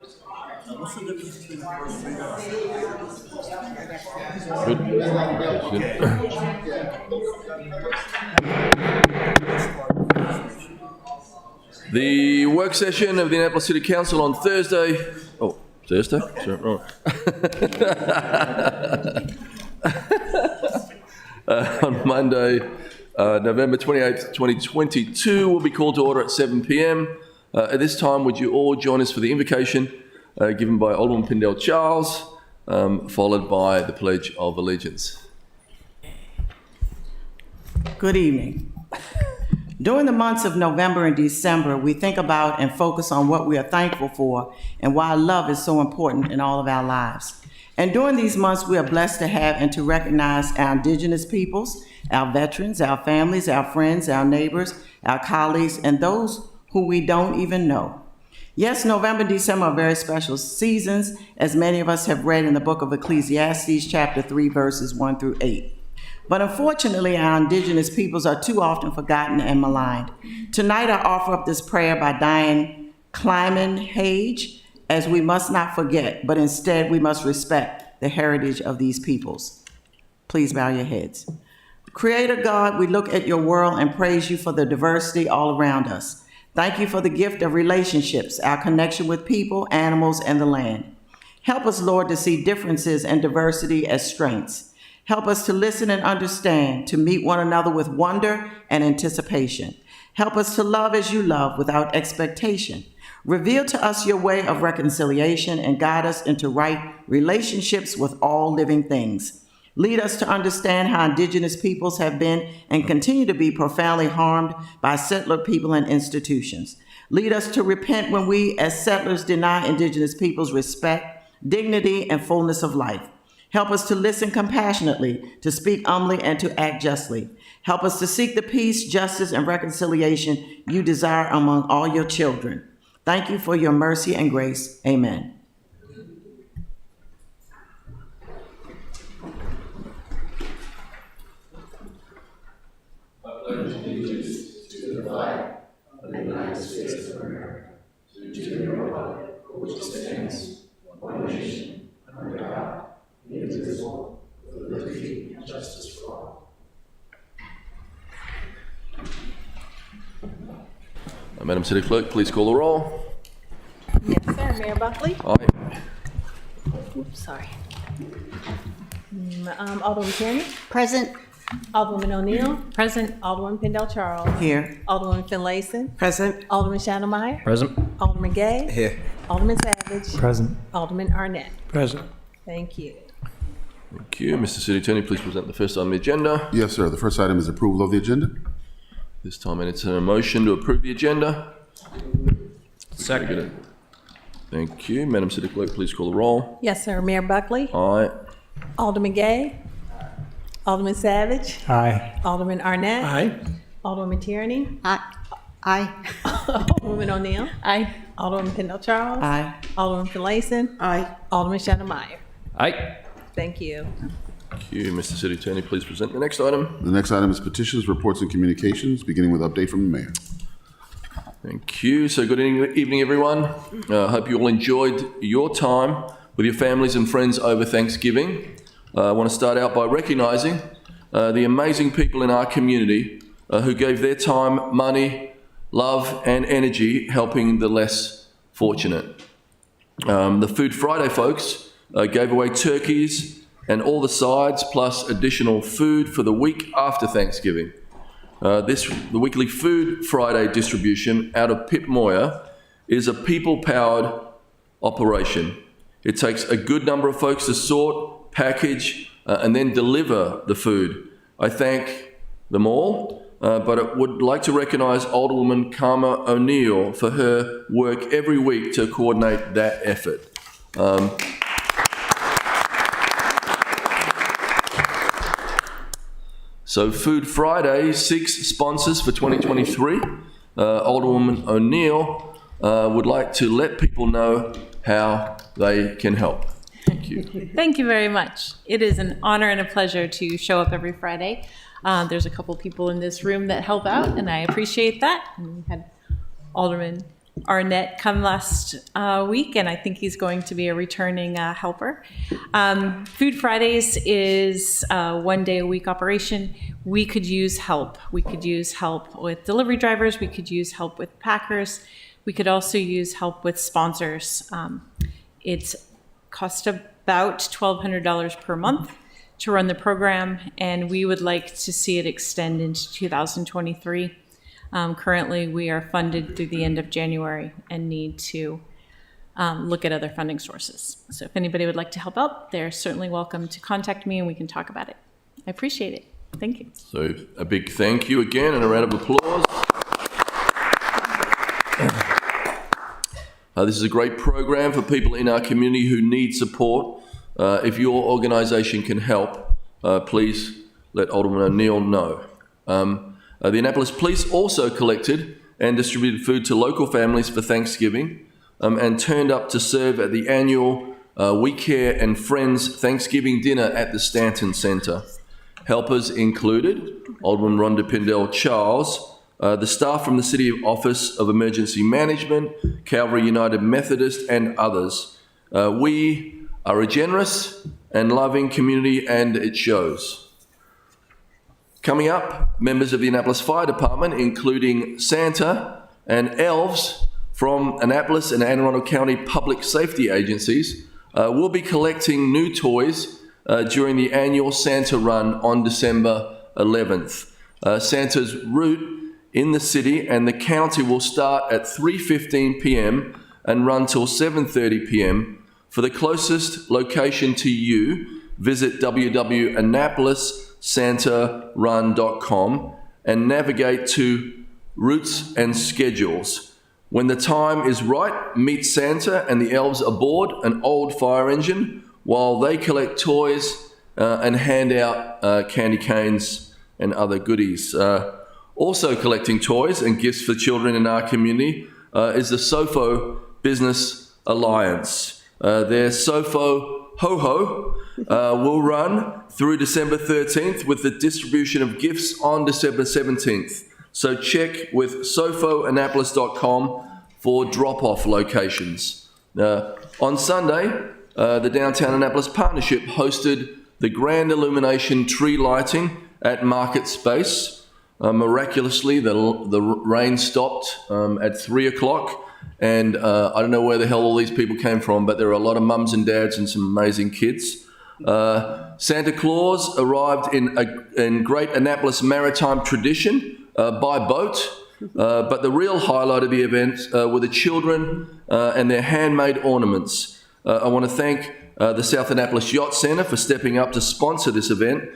What's the difference between the first three guys? The work session of the Annapolis City Council on Thursday. Oh, Thursday? Sorry, wrong. On Monday, November 28th, 2022, will be called to order at 7 p.m. At this time, would you all join us for the invocation given by Alderman Pindell Charles, followed by the Pledge of Allegiance. Good evening. During the months of November and December, we think about and focus on what we are thankful for and why love is so important in all of our lives. And during these months, we are blessed to have and to recognize our indigenous peoples, our veterans, our families, our friends, our neighbors, our colleagues, and those who we don't even know. Yes, November and December are very special seasons, as many of us have read in the book of Ecclesiastes, chapter 3, verses 1 through 8. But unfortunately, our indigenous peoples are too often forgotten and maligned. Tonight, I offer up this prayer by Diane Kleiman Hage, as we must not forget, but instead we must respect the heritage of these peoples. Please bow your heads. Creator God, we look at your world and praise you for the diversity all around us. Thank you for the gift of relationships, our connection with people, animals, and the land. Help us, Lord, to see differences and diversity as strengths. Help us to listen and understand, to meet one another with wonder and anticipation. Help us to love as you love without expectation. Reveal to us your way of reconciliation and guide us into right relationships with all living things. Lead us to understand how indigenous peoples have been and continue to be profoundly harmed by settler people and institutions. Lead us to repent when we as settlers deny indigenous peoples respect, dignity, and fullness of life. Help us to listen compassionately, to speak humbly, and to act justly. Help us to seek the peace, justice, and reconciliation you desire among all your children. Thank you for your mercy and grace. Amen. I pledge allegiance to the flag of the United States of America, to the republic for which it stands, one nation, under God, indivisible, with liberty and justice for all. Madam City Clerk, please call the roll. Yes, sir. Mayor Buckley? Aye. Oops, sorry. Alderman Tierney? Present. Alderwoman O'Neill? Present. Alderman Pindell Charles? Here. Alderwoman Finlayson? Present. Alderman Shandelmeyer? Present. Alderman Gay? Here. Alderman Savage? Present. Alderman Arnett? Present. Thank you. Thank you. Mr. City Attorney, please present the first item on the agenda. Yes, sir. The first item is approval of the agenda. This time, I entertain a motion to approve the agenda. Second. Thank you. Madam City Clerk, please call the roll. Yes, sir. Mayor Buckley? Aye. Alderman Gay? Alderman Savage? Aye. Alderman Arnett? Aye. Alderman Tierney? Aye. Alderwoman O'Neill? Aye. Alderman Pindell Charles? Aye. Alderman Finlayson? Aye. Alderman Shandelmeyer? Aye. Thank you. Thank you. Mr. City Attorney, please present the next item. The next item is petitions, reports, and communications, beginning with update from the mayor. Thank you. So good evening, everyone. I hope you all enjoyed your time with your families and friends over Thanksgiving. I want to start out by recognizing the amazing people in our community who gave their time, money, love, and energy helping the less fortunate. The Food Friday folks gave away turkeys and all the sides, plus additional food for the week after Thanksgiving. The weekly Food Friday distribution out of Pip Moyer is a people-powered operation. It takes a good number of folks to sort, package, and then deliver the food. I thank them all, but I would like to recognize Alderwoman Karma O'Neill for her work every week to coordinate that effort. So Food Friday, 6 sponsors for 2023. Alderwoman O'Neill would like to let people know how they can help. Thank you. Thank you very much. It is an honor and a pleasure to show up every Friday. There's a couple people in this room that help out, and I appreciate that. And we had Alderman Arnett come last week, and I think he's going to be a returning helper. Food Fridays is a one-day-a-week operation. We could use help. We could use help with delivery drivers. We could use help with packers. We could also use help with sponsors. It costs about $1,200 per month to run the program, and we would like to see it extend into 2023. Currently, we are funded through the end of January and need to look at other funding sources. So if anybody would like to help out, they're certainly welcome to contact me and we can talk about it. I appreciate it. Thank you. So a big thank you again and a round of applause. This is a great program for people in our community who need support. If your organisation can help, please let Alderman O'Neill know. The Annapolis Police also collected and distributed food to local families for Thanksgiving and turned up to serve at the annual We Care and Friends Thanksgiving dinner at the Stanton Centre. Helpers included Alderman Rhonda Pindell Charles, the staff from the City Office of Emergency Management, Calvary United Methodist, and others. We are a generous and loving community, and it shows. Coming up, members of the Annapolis Fire Department, including Santa and elves from Annapolis and Anne Arundel County Public Safety Agencies, will be collecting new toys during the annual Santa Run on December 11th. Santa's route in the city and the county will start at 3:15 p.m. and run till 7:30 p.m. For the closest location to you, visit www.annapolissantarun.com and navigate to routes and schedules. When the time is right, meet Santa and the elves aboard an old fire engine while they collect toys and hand out candy canes and other goodies. Also collecting toys and gifts for children in our community is the SOFO Business Alliance. Their SOFO Ho-Ho will run through December 13th with the distribution of gifts on December 17th. So check with sofoannapolis.com for drop-off locations. On Sunday, the Downtown Annapolis Partnership hosted the grand illumination tree lighting at Market Space. Miraculously, the rain stopped at 3 o'clock. And I don't know where the hell all these people came from, but there are a lot of mums and dads and some amazing kids. Santa Claus arrived in great Annapolis maritime tradition by boat, but the real highlight of the event were the children and their handmade ornaments. I want to thank the South Annapolis Yacht Centre for stepping up to sponsor this event,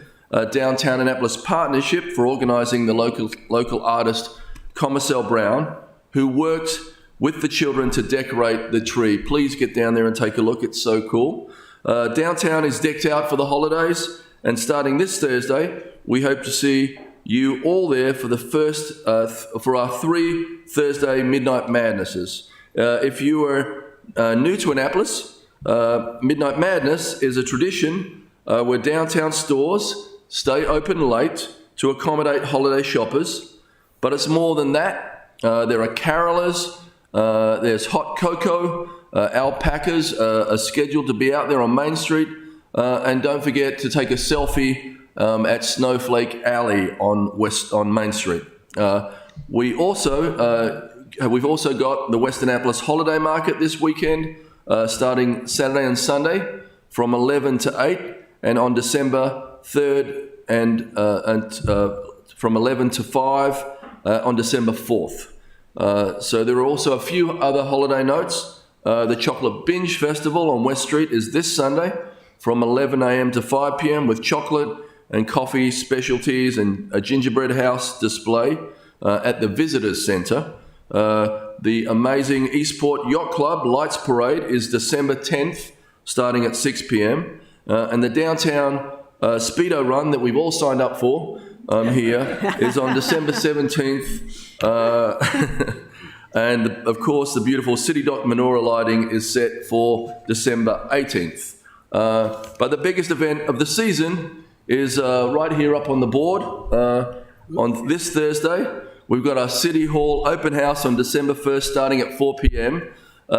Downtown Annapolis Partnership for organising the local artist Commercel Brown, who worked with the children to decorate the tree. Please get down there and take a look. It's so cool. Downtown is decked out for the holidays, and starting this Thursday, we hope to see you all there for the for our 3 Thursday Midnight Madnesses. If you are new to Annapolis, Midnight Madness is a tradition where downtown stores stay open late to accommodate holiday shoppers, but it's more than that. There are carolers. There's hot cocoa, alpacas are scheduled to be out there on Main Street, and don't forget to take a selfie at Snowflake Alley on Main Street. We've also got the West Annapolis Holiday Market this weekend, starting Saturday and Sunday from 11 to 8, and on December 3rd and from 11 to 5 on December 4th. So there are also a few other holiday notes. The Chocolate Binge Festival on West Street is this Sunday from 11 a.m. to 5 p.m. with chocolate and coffee specialties and a gingerbread house display at the Visitors Centre. The amazing Eastport Yacht Club Lights Parade is December 10th starting at 6 p.m. And the Downtown Speedo Run that we've all signed up for here is on December 17th. And of course, the beautiful City Dock menorah lighting is set for December 18th. But the biggest event of the season is right here up on the board on this Thursday, we've got our City Hall open house on December 1st starting at 4 p.m.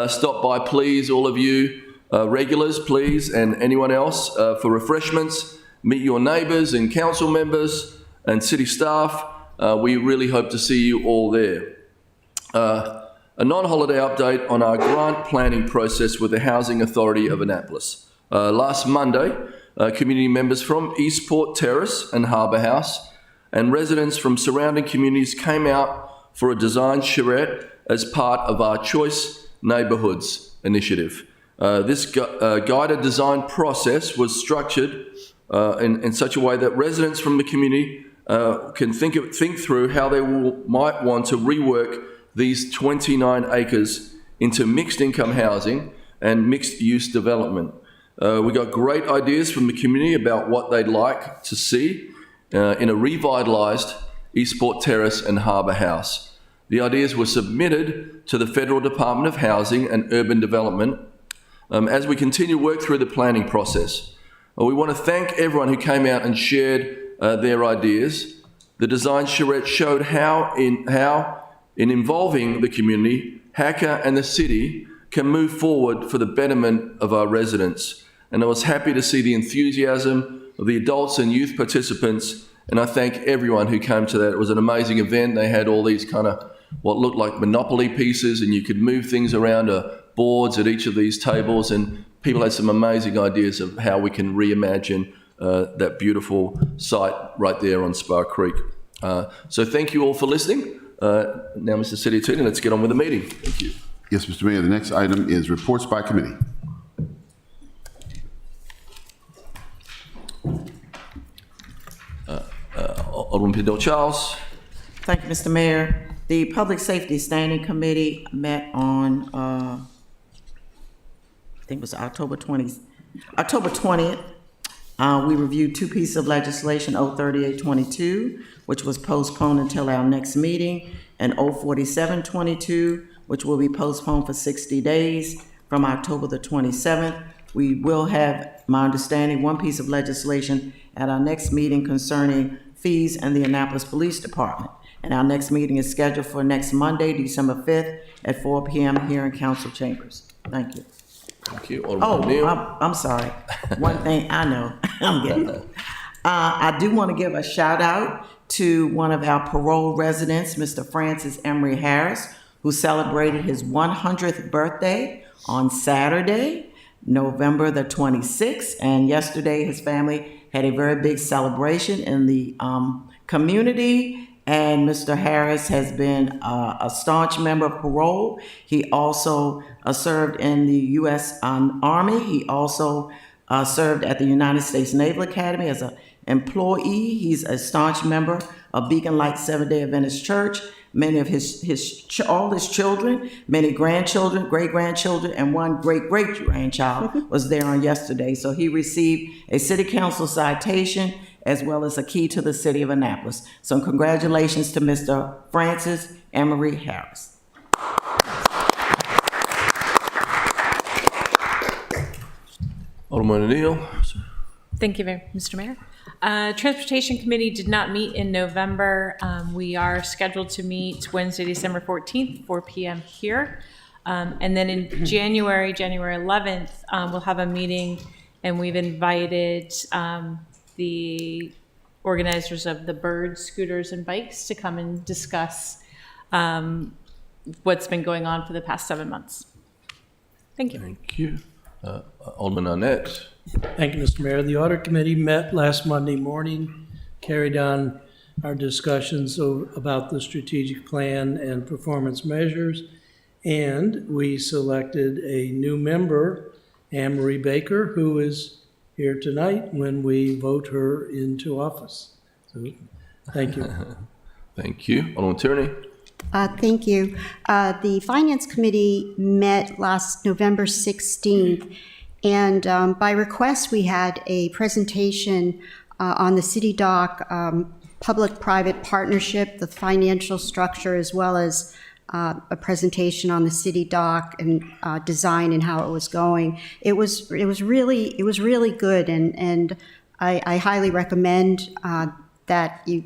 Stop by, please, all of you regulars, please, and anyone else for refreshments. Meet your neighbours and council members and city staff. We really hope to see you all there. A non-holiday update on our grant planning process with the Housing Authority of Annapolis. Last Monday, community members from Eastport Terrace and Harbour House and residents from surrounding communities came out for a design charrette as part of our Choice Neighbourhoods initiative. This guided design process was structured in such a way that residents from the community can think through how they might want to rework these 29 acres into mixed income housing and mixed use development. We got great ideas from the community about what they'd like to see in a revitalised Eastport Terrace and Harbour House. The ideas were submitted to the Federal Department of Housing and Urban Development as we continue to work through the planning process. We want to thank everyone who came out and shared their ideas. The design charrette showed how in involving the community, HACA and the city can move forward for the betterment of our residents. And I was happy to see the enthusiasm of the adults and youth participants, and I thank everyone who came to that. It was an amazing event. They had all these kind of what looked like Monopoly pieces, and you could move things around boards at each of these tables, and people had some amazing ideas of how we can reimagine that beautiful site right there on Spar Creek. So thank you all for listening. Now, Mr. City Attorney, let's get on with the meeting. Thank you. Yes, Mr. Mayor, the next item is reports by committee. Alderman Pindell Charles. Thank you, Mr. Mayor. The Public Safety Standing Committee met on, I think it was October 20th. We reviewed two pieces of legislation, 03822, which was postponed until our next meeting, and 04722, which will be postponed for 60 days from October the 27th. We will have, my understanding, one piece of legislation at our next meeting concerning fees and the Annapolis Police Department. And our next meeting is scheduled for next Monday, December 5th at 4 p.m. here in council chambers. Thank you. Thank you. Alderman Neal. I'm sorry. One thing I know, I'm getting I do want to give a shout out to one of our parole residents, Mr. Francis Emery Harris, who celebrated his 100th birthday on Saturday, November the 26th. And yesterday, his family had a very big celebration in the community. And Mr. Harris has been a staunch member of parole. He also served in the U.S. Army. He also served at the United States Naval Academy as an employee. He's a staunch member of Beacon Light Seventh-day Adventist Church. Many of all his children, many grandchildren, great-grandchildren, and one great-great-grandchild was there on yesterday. So he received a city council citation as well as a key to the city of Annapolis. So congratulations to Mr. Francis Emery Harris. Alderman Neal. Thank you, Mr. Mayor. Transportation Committee did not meet in November. We are scheduled to meet Wednesday, December 14th, 4 p.m. here. And then in January 11th, we'll have a meeting, and we've invited the organizers of the birds, scooters, and bikes to come and discuss what's been going on for the past 7 months. Thank you. Thank you. Alderman Arnett. Thank you, Mr. Mayor. The Audit Committee met last Monday morning, carried on our discussions about the strategic plan and performance measures, and we selected a new member, Anne Marie Baker, who is here tonight when we vote her into office. So, thank you. Thank you. Alderman Tierney. Thank you. The Finance Committee met last November 16th, and by request, we had a presentation on the city dock, public-private partnership, the financial structure, as well as a presentation on the city dock and design and how it was going. It was really good, and I highly recommend that you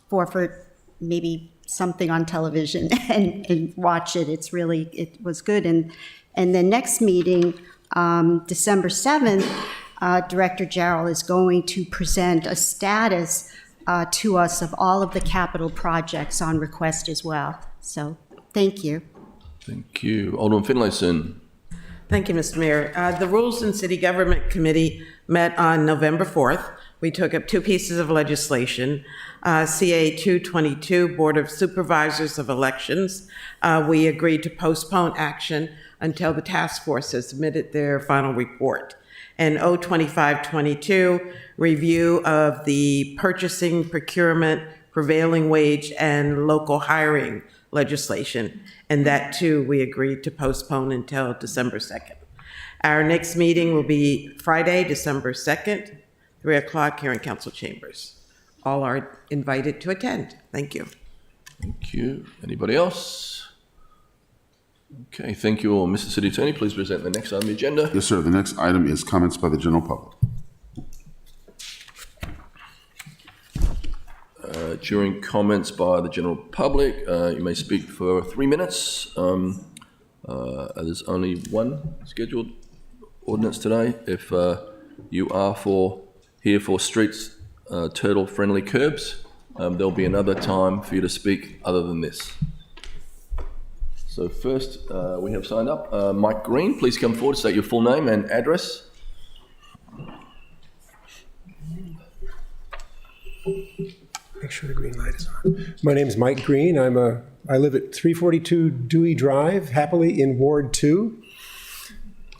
for maybe something on television and watch it. It was good. And the next meeting, December 7th, Director Jarrell is going to present a status to us of all of the capital projects on request as well. So thank you. Thank you. Alderman Finlayson. Thank you, Mr. Mayor. The Rules and City Government Committee met on November 4th. We took up two pieces of legislation, CA 222, Board of Supervisors of Elections. We agreed to postpone action until the task force has submitted their final report. And 02522, review of the purchasing, procurement, prevailing wage, and local hiring legislation. And that too, we agreed to postpone until December 2nd. Our next meeting will be Friday, December 2nd, 3 o'clock here in council chambers. All are invited to attend. Thank you. Thank you. Anybody else? Okay, thank you all. Mr. City Attorney, please present the next item on the agenda. Yes, sir. The next item is comments by the general public. During comments by the general public, you may speak for 3 minutes. There's only one scheduled ordinance today. If you are here for streets, turtle-friendly curbs, there'll be another time for you to speak other than this. So first, we have signed up Mike Green. Please come forward, state your full name and address. Make sure the green light is on. My name is Mike Green. I live at 342 Dewey Drive, happily in Ward 2.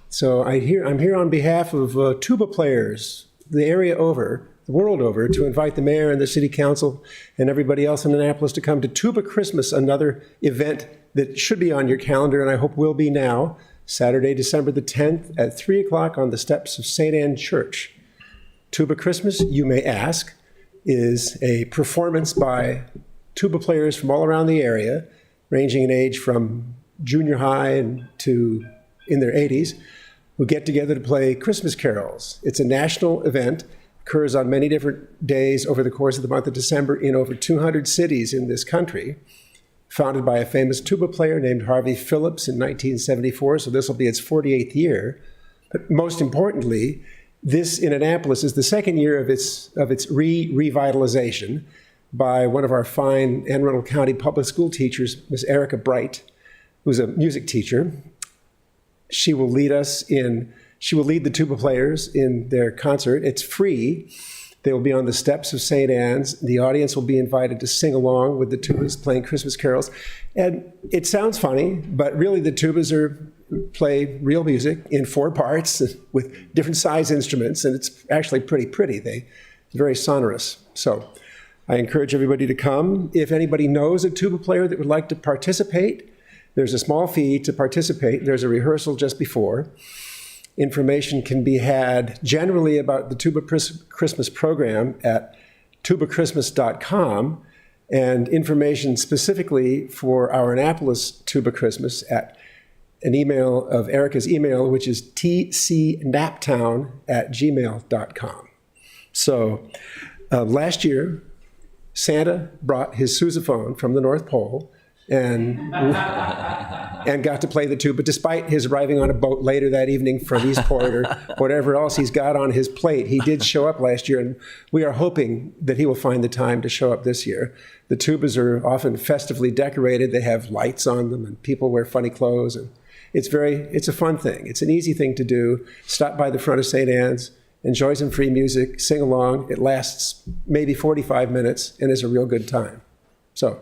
So I'm here on behalf of tuba players, the area over, the world over, to invite the mayor and the city council and everybody else in Annapolis to come to Tuba Christmas, another event that should be on your calendar, and I hope will be now, Saturday, December the 10th at 3 o'clock on the steps of St. Anne Church. Tuba Christmas, you may ask, is a performance by tuba players from all around the area, ranging in age from junior high and to in their 80s, who get together to play Christmas carols. It's a national event, occurs on many different days over the course of the month of December in over 200 cities in this country, founded by a famous tuba player named Harvey Phillips in 1974, so this will be its 48th year. But most importantly, this in Annapolis is the second year of its revitalization by one of our fine Anne Arundel County public school teachers, Miss Erica Bright, who's a music teacher. She will lead the tuba players in their concert. It's free. They will be on the steps of St. Anne's. The audience will be invited to sing along with the tubas playing Christmas carols. And it sounds funny, but really the tubas play real music in 4 parts with different size instruments, and it's actually pretty pretty. They're very sonorous. So I encourage everybody to come. If anybody knows a tuba player that would like to participate, there's a small fee to participate. There's a rehearsal just before. Information can be had generally about the Tuba Christmas program at tubachristmas.com, and information specifically for our Annapolis Tuba Christmas at an email of Erica's email, which is tcnaptown@gmail.com. So last year, Santa brought his sousaphone from the North Pole and got to play the tuba, despite his arriving on a boat later that evening from Eastport or whatever else he's got on his plate. He did show up last year, and we are hoping that he will find the time to show up this year. The tubas are often festively decorated. They have lights on them, and people wear funny clothes, and it's a fun thing. It's an easy thing to do. Stop by the front of St. Anne's, enjoy some free music, sing along. It lasts maybe 45 minutes and is a real good time. So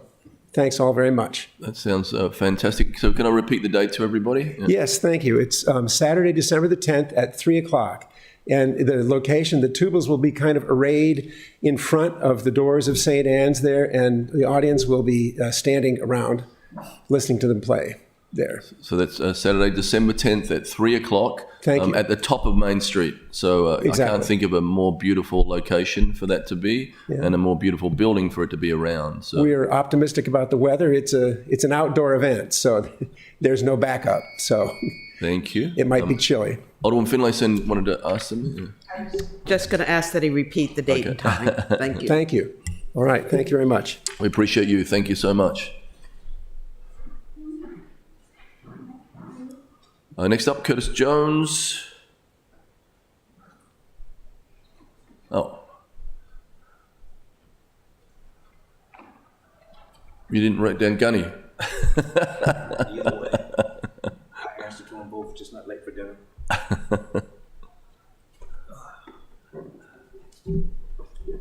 thanks all very much. That sounds fantastic. So can I repeat the date to everybody? Yes, thank you. It's Saturday, December the 10th at 3 o'clock. And the location, the tubas will be kind of arrayed in front of the doors of St. Anne's there, and the audience will be standing around listening to them play there. So that's Saturday, December 10th at 3 o'clock. Thank you. At the top of Main Street. So Exactly. I can't think of a more beautiful location for that to be, and a more beautiful building for it to be around. So We are optimistic about the weather. It's an outdoor event, so there's no backup. So thank you. It might be chilly. Alderman Finlayson wanted to ask something. Just going to ask that he repeat the date and time. Thank you. Thank you. All right, thank you very much. We appreciate you. Thank you so much. Next up, Curtis Jones. Oh. You didn't write down Gunny. The other way. I asked you to involve, just not late for dinner.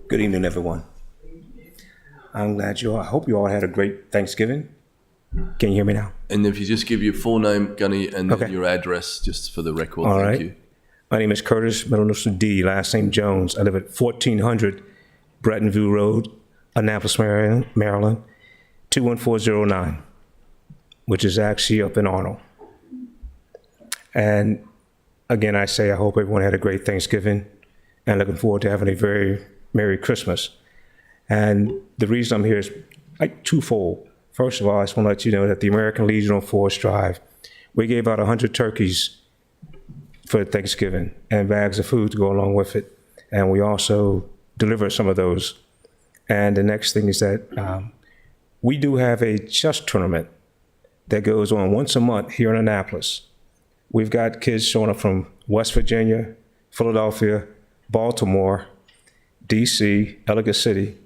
Good evening, everyone. I hope you all had a great Thanksgiving. Can you hear me now? And if you just give your full name, Gunny, and then Okay. your address, just for the record. All Thank right. you. My name is Curtis, middle initial D, last name Jones. I live at 1400 Brettonville Road, Annapolis, Maryland, 21409, which is actually up in Arnold. And again, I say I hope everyone had a great Thanksgiving and looking forward to having a very Merry Christmas. And the reason I'm here is like twofold. First of all, I just want to let you know that the American Legion on Forest Drive, we gave out 100 turkeys for Thanksgiving and bags of food to go along with it. And we also delivered some of those. And the next thing is that we do have a chess tournament that goes on once a month here in Annapolis. We've got kids showing up from West Virginia, Philadelphia, Baltimore, DC, Ellicott City.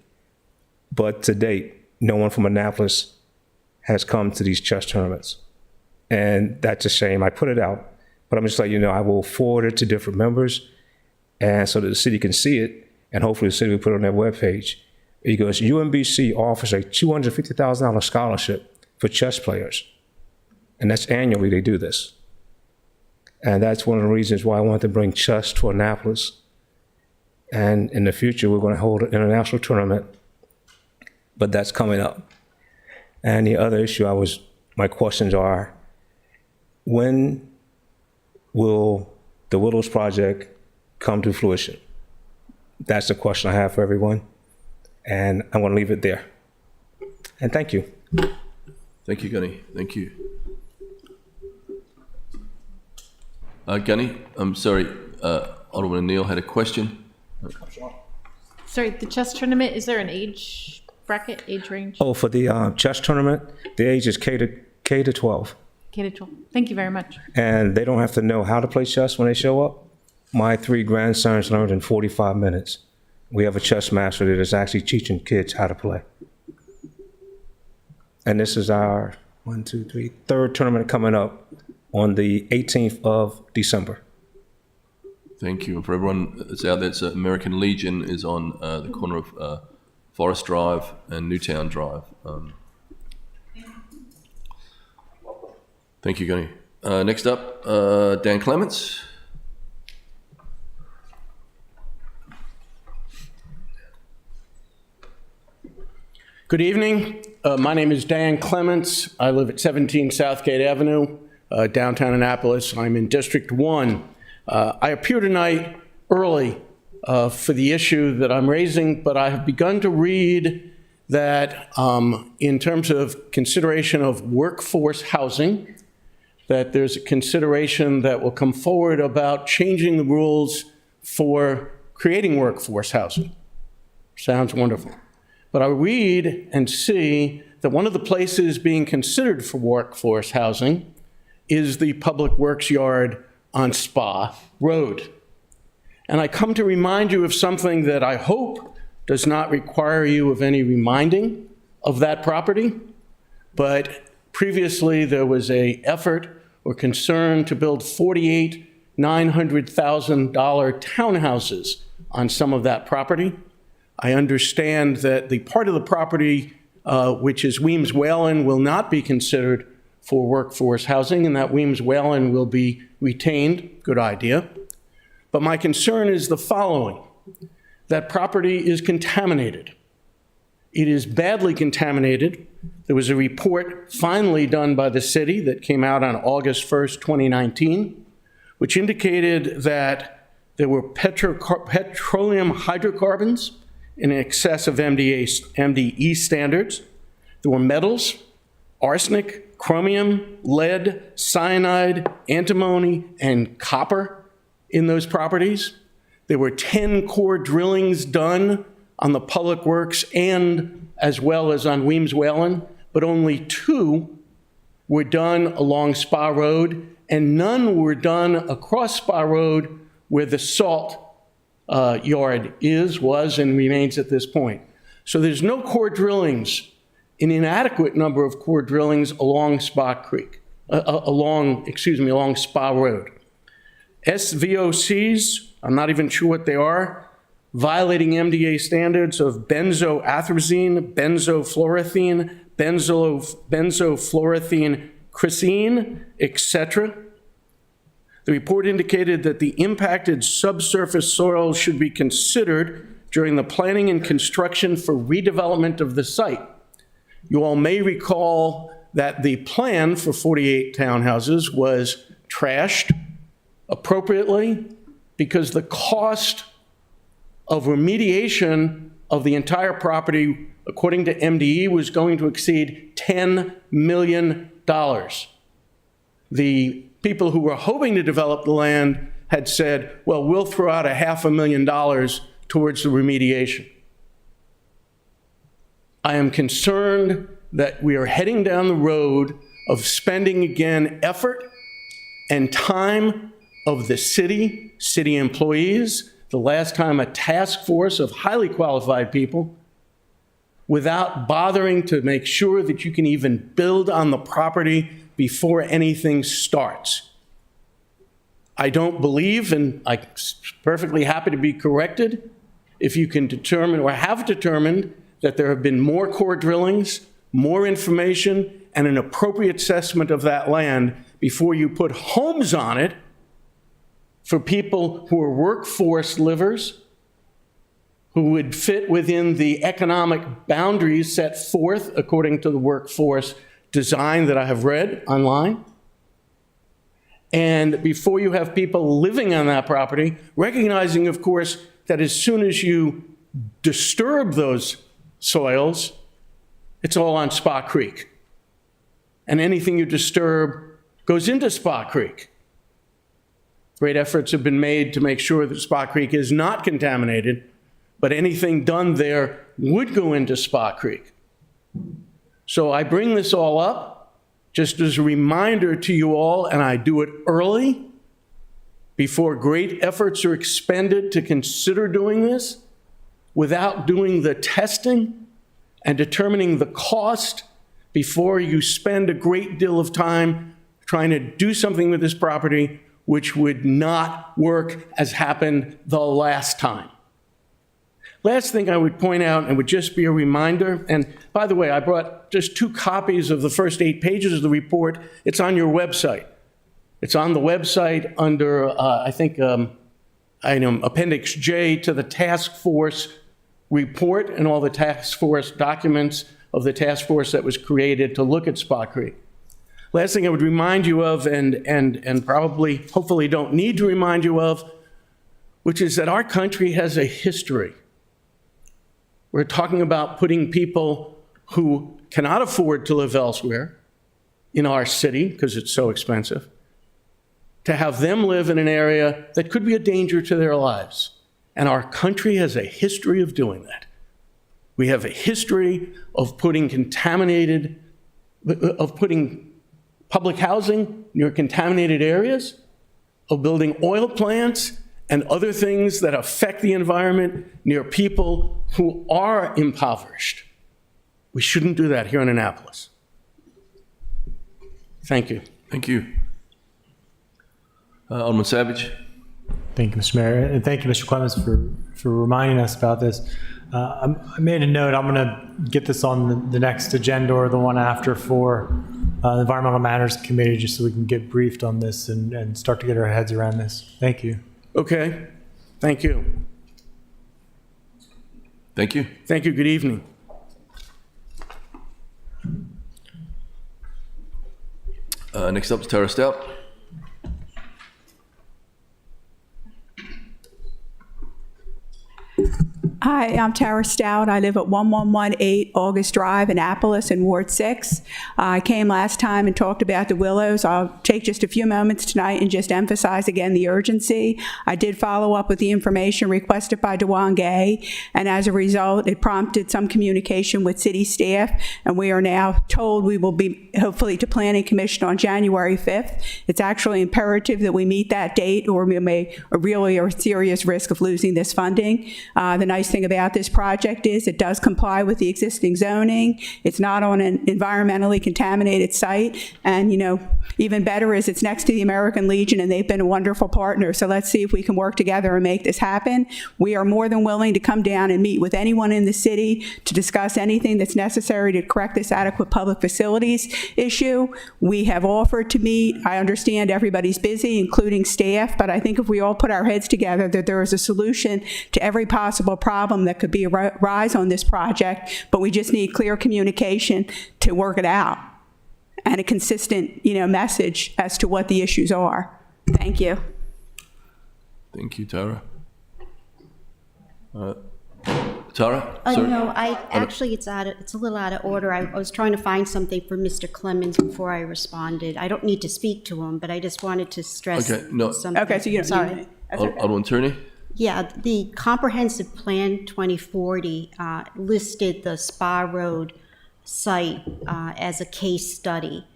But to date, no one from Annapolis has come to these chess tournaments. And that's a shame. I put it out, but I'm just letting you know, I will forward it to different members and so that the city can see it, and hopefully the city will put it on their webpage. It goes, UMBC offers a $250,000 scholarship for chess players. And that's annually they do this. And that's one of the reasons why I wanted to bring chess to Annapolis. And in the future, we're going to hold an international tournament, but that's coming up. And the other issue my questions are, when will the Willows Project come to fruition? That's the question I have for everyone. And I'm going to leave it there. And thank you. Thank you, Gunny. Thank you. Gunny, I'm sorry, Alderman Neal had a question. Sorry, the chess tournament, is there an age bracket, age range? Oh, for the chess tournament, the age is K to 12. K to 12. Thank you very much. And they don't have to know how to play chess when they show up. My 3 grandsons learned in 45 minutes. We have a chess master that is actually teaching kids how to play. And this is our 3rd tournament coming up on the 18th of December. Thank you. And for everyone that's out there, it's American Legion is on the corner of Forest Drive and Newtown Drive. Thank you, Gunny. Next up, Dan Clements. Good evening. My name is Dan Clements. I live at 17 Southgate Avenue, downtown Annapolis. I'm in District 1. I appear tonight early for the issue that I'm raising, but I have begun to read that in terms of consideration of workforce housing, that there's a consideration that will come forward about changing the rules for creating workforce housing. Sounds wonderful. But I read and see that one of the places being considered for workforce housing is the Public Works Yard on Spa Road. And I come to remind you of something that I hope does not require you of any reminding of that property, but previously there was an effort or concern to build 48 $900,000 townhouses on some of that property. I understand that the part of the property which is Weems Whalen will not be considered for workforce housing, and that Weems Whalen will be retained. Good idea. But my concern is the following. That property is contaminated. It is badly contaminated. There was a report finally done by the city that came out on August 1st, 2019, which indicated that there were petroleum hydrocarbons in excess of MDE standards. There were metals, arsenic, chromium, lead, cyanide, antimony, and copper in those properties. There were 10 core drillings done on the Public Works and as well as on Weems Whalen, but only 2 were done along Spa Road, and none were done across Spa Road where the salt yard was, and remains at this point. So there's no core drillings, an inadequate number of core drillings along Spa Road. SVOCs, I'm not even sure what they are, violating MDA standards of benzoatrazine, benzofluorethene, benzofluorethene chrysene, etc. The report indicated that the impacted subsurface soils should be considered during the planning and construction for redevelopment of the site. You all may recall that the plan for 48 townhouses was trashed appropriately because the cost of remediation of the entire property, according to MDE, was going to exceed $10 million. The people who were hoping to develop the land had said, well, we'll throw out $500,000 towards the remediation. I am concerned that we are heading down the road of spending again effort and time of the city employees, the last time a task force of highly qualified people, without bothering to make sure that you can even build on the property before anything starts. I don't believe, and I'm perfectly happy to be corrected, if you can determine or have determined that there have been more core drillings, more information, and an appropriate assessment of that land before you put homes on it for people who are workforce livers, who would fit within the economic boundaries set forth according to the workforce design that I have read online. And before you have people living on that property, recognizing, of course, that as soon as you disturb those soils, it's all on Spa Creek. And anything you disturb goes into Spa Creek. Great efforts have been made to make sure that Spa Creek is not contaminated, but anything done there would go into Spa Creek. So I bring this all up just as a reminder to you all, and I do it early, before great efforts are expended to consider doing this, without doing the testing and determining the cost before you spend a great deal of time trying to do something with this property which would not work as happened the last time. Last thing I would point out, and would just be a reminder, and by the way, I brought just 2 copies of the first 8 pages of the report. It's on your website. It's on the website under, Appendix J to the task force report and all the task force documents of the task force that was created to look at Spa Creek. Last thing I would remind you of, and probably, hopefully don't need to remind you of, which is that our country has a history. We're talking about putting people who cannot afford to live elsewhere in our city, because it's so expensive, to have them live in an area that could be a danger to their lives. And our country has a history of doing that. We have a history of putting public housing near contaminated areas, of building oil plants and other things that affect the environment near people who are impoverished. We shouldn't do that here in Annapolis. Thank you. Thank you. Alderman Savage. Thank you, Mr. Mayor, and thank you, Mr. Clements, for reminding us about this. I made a note. I'm going to get this on the next agenda or the one after for the Environmental Matters Committee, just so we can get briefed on this and start to get our heads around this. Thank you. Okay. Thank you. Thank you. Thank you. Good evening. Next up is Tara Stout. Hi, I'm Tara Stout. I live at 1118 August Drive, Annapolis, in Ward 6. I came last time and talked about the Willows. I'll take just a few moments tonight and just emphasize again the urgency. I did follow up with the information requested by Dewan Gay, and as a result, it prompted some communication with city staff, and we are now told we will be hopefully to Planning Commission on January 5th. It's actually imperative that we meet that date, or we may really are serious risk of losing this funding. The nice thing about this project is it does comply with the existing zoning. It's not on an environmentally contaminated site. And, you know, even better is it's next to the American Legion, and they've been a wonderful partner. So let's see if we can work together and make this happen. We are more than willing to come down and meet with anyone in the city to discuss anything that's necessary to correct this adequate public facilities issue. We have offered to meet. I understand everybody's busy, including staff, but I think if we all put our heads together, that there is a solution to every possible problem that could be arise on this project, but we just need clear communication to work it out and a consistent, you know, message as to what the issues are. Thank you. Thank you, Tara. Tara? Sorry. No, actually, it's a little out of order. I was trying to find something for Mr. Clemens before I responded. I don't need to speak to him, but I just wanted to stress something. Okay, so you don't. Sorry. Alderman Tierney? Yeah, the Comprehensive Plan 2040 listed the Spa Road site as a case study,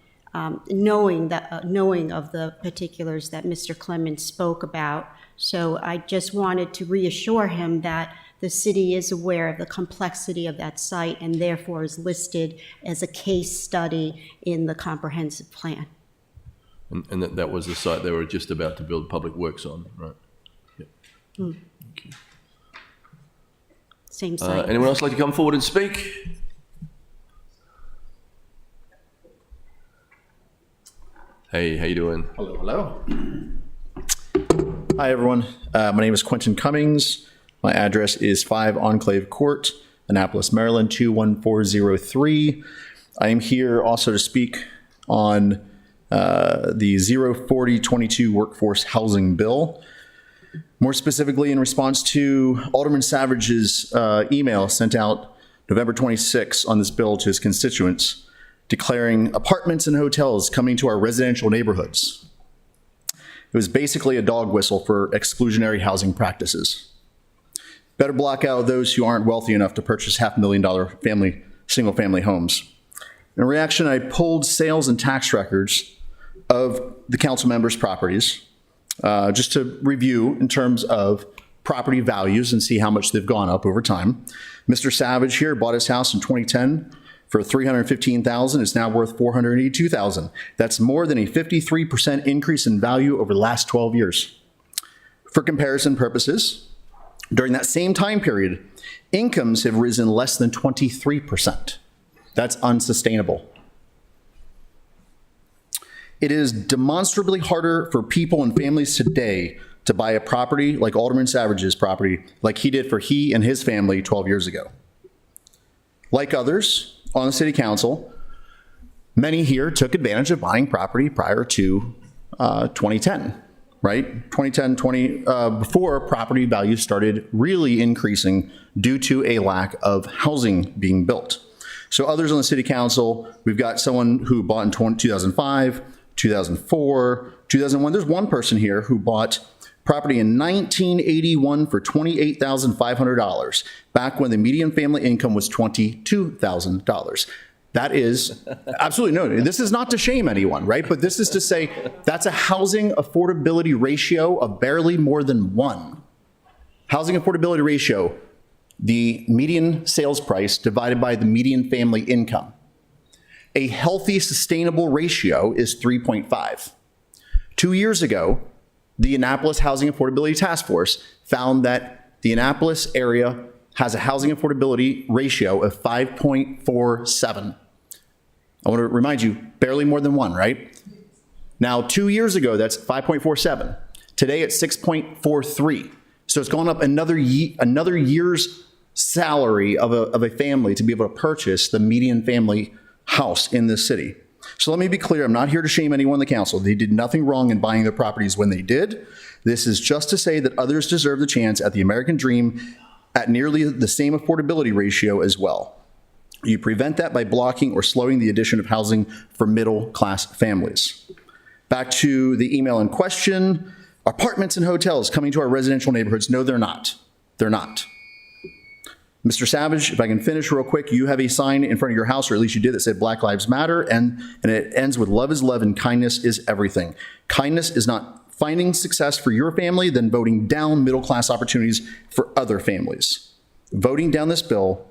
knowing of the particulars that Mr. Clemens spoke about. So I just wanted to reassure him that the city is aware of the complexity of that site and therefore is listed as a case study in the comprehensive plan. And that was the site they were just about to build public works on, right? Thank you. Same site. Anyone else like to come forward and speak? Hey, how you doing? Hello, hello. Hi, everyone. My name is Quentin Cummings. My address is 5 Enclave Court, Annapolis, Maryland, 21403. I am here also to speak on the 04022 Workforce Housing Bill. More specifically, in response to Alderman Savage's email sent out November 26 on this bill to his constituents, declaring apartments and hotels coming to our residential neighborhoods. It was basically a dog whistle for exclusionary housing practices. Better block out those who aren't wealthy enough to purchase $500,000 single-family homes. In reaction, I pulled sales and tax records of the council members' properties, just to review in terms of property values and see how much they've gone up over time. Mr. Savage here bought his house in 2010 for $315,000. It's now worth $482,000. That's more than a 53% increase in value over the last 12 years. For comparison purposes, during that same time period, incomes have risen less than 23%. That's unsustainable. It is demonstrably harder for people and families today to buy a property like Alderman Savage's property, like he did for he and his family 12 years ago. Like others on the city council, many here took advantage of buying property prior to 2010, right? 2010, before property values started really increasing due to a lack of housing being built. So others on the city council, we've got someone who bought in 2005, 2004, 2001. There's one person here who bought property in 1981 for $28,500, back when the median family income was $22,000. That is absolutely no, this is not to shame anyone, right? But this is to say that's a housing affordability ratio of barely more than 1. Housing affordability ratio, the median sales price divided by the median family income. A healthy, sustainable ratio is 3.5. 2 years ago, the Annapolis Housing Affordability Task Force found that the Annapolis area has a housing affordability ratio of 5.47. I want to remind you, barely more than 1, right? Now, 2 years ago, that's 5.47. Today, it's 6.43. So it's gone up another year's salary of a family to be able to purchase the median family house in this city. So let me be clear, I'm not here to shame anyone in the council. They did nothing wrong in buying their properties when they did. This is just to say that others deserve the chance at the American dream at nearly the same affordability ratio as well. You prevent that by blocking or slowing the addition of housing for middle-class families. Back to the email in question, apartments and hotels coming to our residential neighborhoods. No, they're not. They're not. Mr. Savage, if I can finish real quick, you have a sign in front of your house, or at least you did, that said Black Lives Matter, and it ends with love is love and kindness is everything. Kindness is not finding success for your family, then voting down middle-class opportunities for other families. Voting down this bill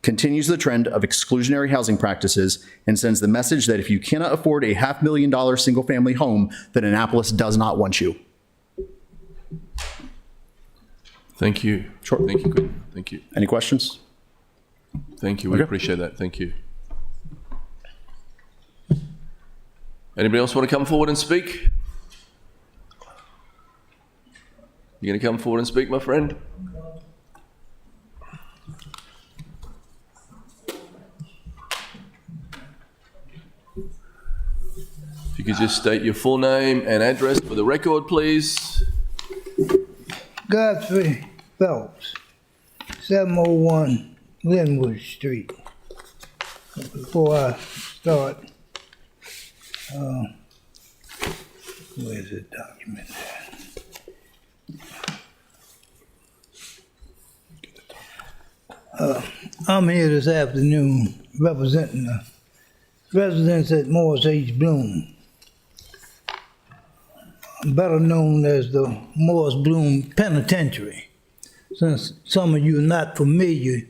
continues the trend of exclusionary housing practices and sends the message that if you cannot afford a $500,000 single-family home, then Annapolis does not want you. Thank you. Sure. Thank you. Good. Thank you. Any questions? Thank you. We appreciate that. Thank you. Anybody else want to come forward and speak? You going to come forward and speak, my friend? If you could just state your full name and address for the record, please. Godfrey Phelps, 701 Linwood Street. Before I start, where's the document there? I'm here this afternoon representing the residents at Morris H. Bloom, better known as the Morris Bloom Penitentiary, since some of you are not familiar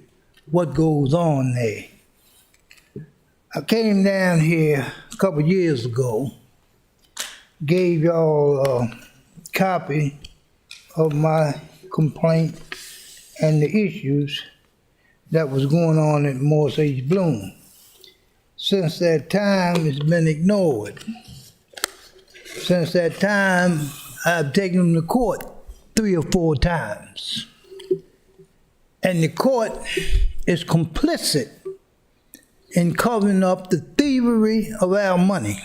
what goes on there. I came down here a couple years ago, gave y'all a copy of my complaint and the issues that was going on at Morris H. Bloom. Since that time, it's been ignored. Since that time, I've taken them to court 3 or 4 times. And the court is complicit in covering up the thievery of our money.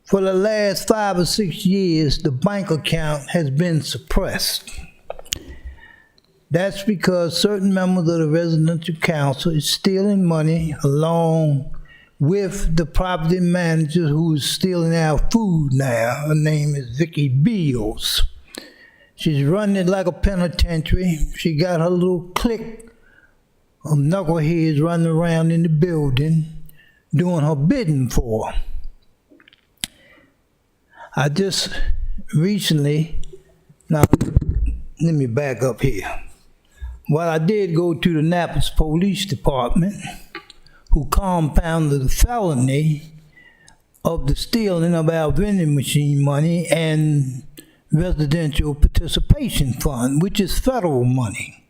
For the last 5 or 6 years, the bank account has been suppressed. That's because certain members of the residential council is stealing money along with the property manager who's stealing our food now. Her name is Vicky Beals. She's running it like a penitentiary. She got her little clique of knuckleheads running around in the building doing her bidding for her. I just recently, now let me back up here. Well, I did go to the Annapolis Police Department, who compounded the felony of the stealing of our vending machine money and residential participation fund, which is federal money.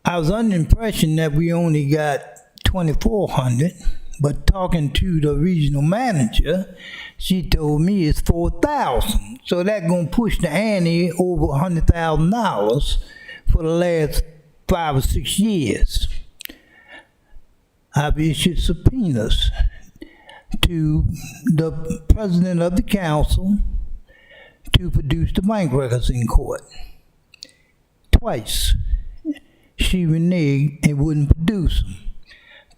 I was under the impression that we only got $2,400, but talking to the regional manager, she told me it's $4,000. So that's gonna push the ante over $100,000 for the last 5 or 6 years. I've issued subpoenas to the president of the council to produce the bank records in court. Twice she reneged and wouldn't produce them.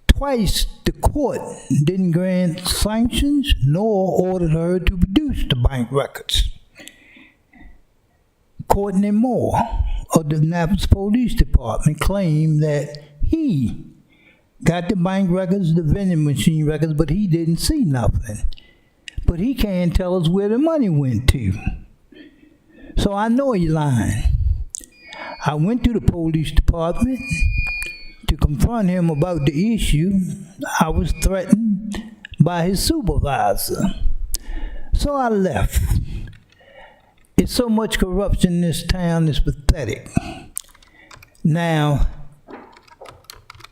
Twice the court didn't grant sanctions nor ordered her to produce the bank records. Courtney Moore of the Annapolis Police Department claimed that he got the bank records, the vending machine records, but he didn't see nothing. But he can't tell us where the money went to. So I know he's lying. I went to the police department to confront him about the issue. I was threatened by his supervisor. So I left. It's so much corruption in this town, it's pathetic. Now,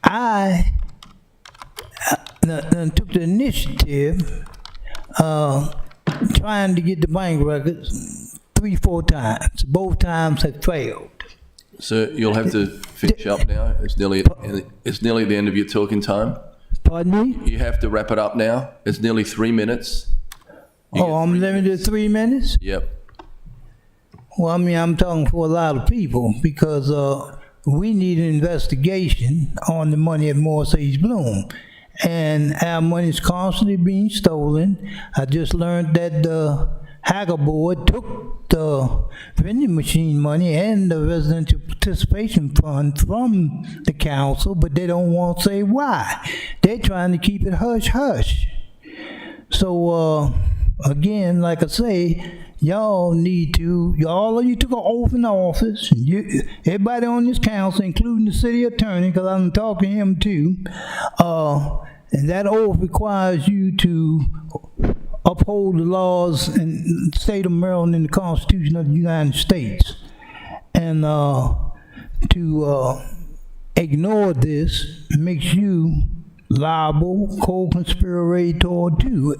I took the initiative trying to get the bank records 3-4 times. Both times have failed. So you'll have to finish up now. It's nearly the end of your talking time. Pardon me? You have to wrap it up now. It's nearly 3 minutes. I'm limited to 3 minutes? Yep. Well, I mean, I'm talking for a lot of people because we need an investigation on the money at Morris H. Bloom. And our money is constantly being stolen. I just learned that the hacker board took the vending machine money and the residential participation fund from the council, but they don't want to say why. They're trying to keep it hush-hush. So, again, like I say, y'all need to, all of you took an oath in office. Everybody on this council, including the city attorney, because I'm talking to him too, and that oath requires you to uphold the laws in the state of Maryland and the Constitution of the United States. And to ignore this makes you liable, co-conspirator too,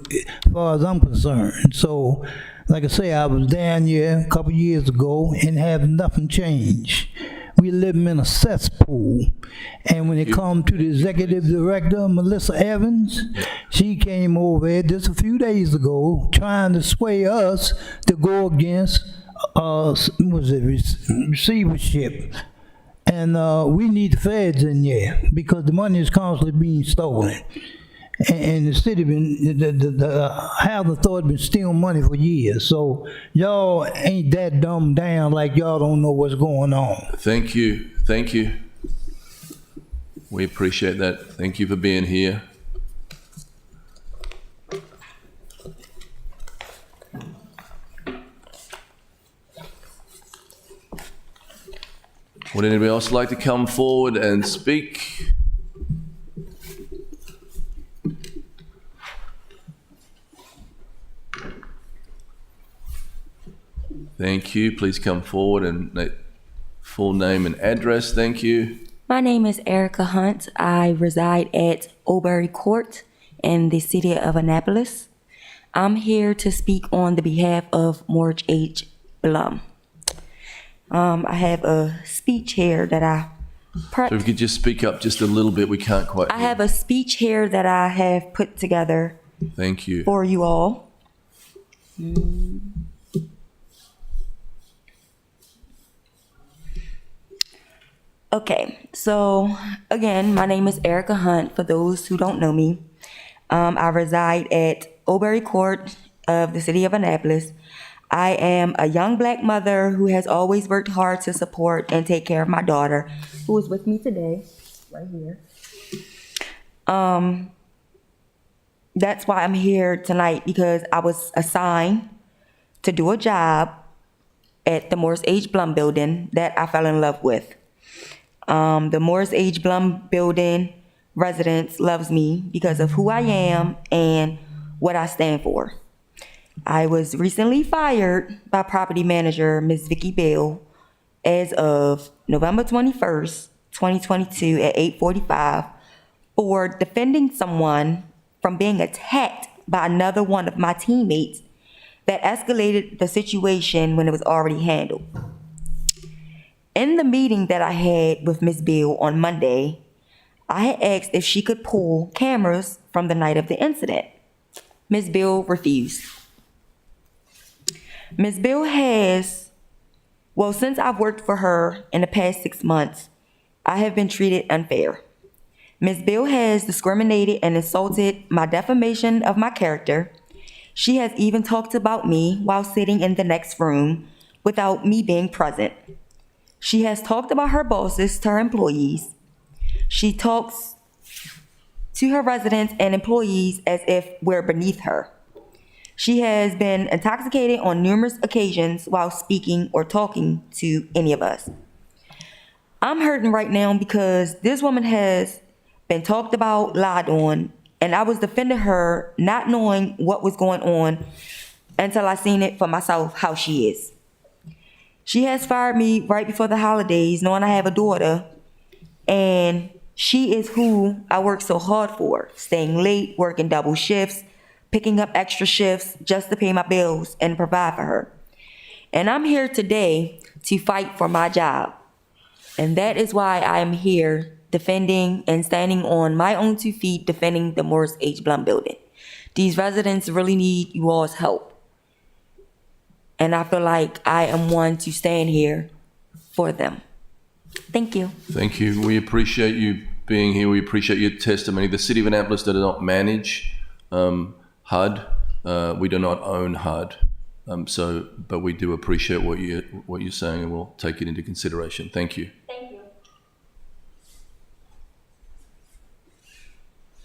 as far as I'm concerned. So, like I say, I was down here a couple years ago and have nothing changed. We live in a cesspool. And when it comes to the executive director, Melissa Evans, she came over here just a few days ago trying to sway us to go against receivership. And we need the feds in there because the money is constantly being stolen. And the city the housing authority been stealing money for years. So y'all ain't that dumbed down like y'all don't know what's going on. Thank you. Thank you. We appreciate that. Thank you for being here. Would anybody else like to come forward and speak? Thank you. Please come forward and full name and address. Thank you. My name is Erica Hunt. I reside at Oberry Court in the city of Annapolis. I'm here to speak on the behalf of Morris H. Blum. I have a speech here that I So if you could just speak up just a little bit, we can't quite. I have a speech here that I have put together. Thank you. For you all. Okay, so again, my name is Erica Hunt, for those who don't know me. I reside at Oberry Court of the city of Annapolis. I am a young Black mother who has always worked hard to support and take care of my daughter, who is with me today, right here. That's why I'm here tonight, because I was assigned to do a job at the Morris H. Blum building that I fell in love with. The Morris H. Blum building residents loves me because of who I am and what I stand for. I was recently fired by property manager Ms. Vicky Bell as of November 21st, 2022 at 8:45 for defending someone from being attacked by another one of my teammates that escalated the situation when it was already handled. In the meeting that I had with Ms. Bell on Monday, I had asked if she could pull cameras from the night of the incident. Ms. Bell refused. Ms. Bell has, since I've worked for her in the past 6 months, I have been treated unfair. Ms. Bell has discriminated and insulted my defamation of my character. She has even talked about me while sitting in the next room without me being present. She has talked about her bosses to her employees. She talks to her residents and employees as if we're beneath her. She has been intoxicated on numerous occasions while speaking or talking to any of us. I'm hurting right now because this woman has been talked about, lied on, and I was defending her not knowing what was going on until I seen it for myself how she is. She has fired me right before the holidays, knowing I have a daughter, and she is who I work so hard for, staying late, working double shifts, picking up extra shifts just to pay my bills and provide for her. And I'm here today to fight for my job. And that is why I am here defending and standing on my own 2 feet, defending the Morris H. Blum building. These residents really need you all's help. and I feel like I am one to stand here for them. Thank you. Thank you. We appreciate you being here. We appreciate your testimony. The City of Annapolis does not manage HUD. We do not own HUD. But we do appreciate what you're saying, and we'll take it into consideration. Thank you. Thank you.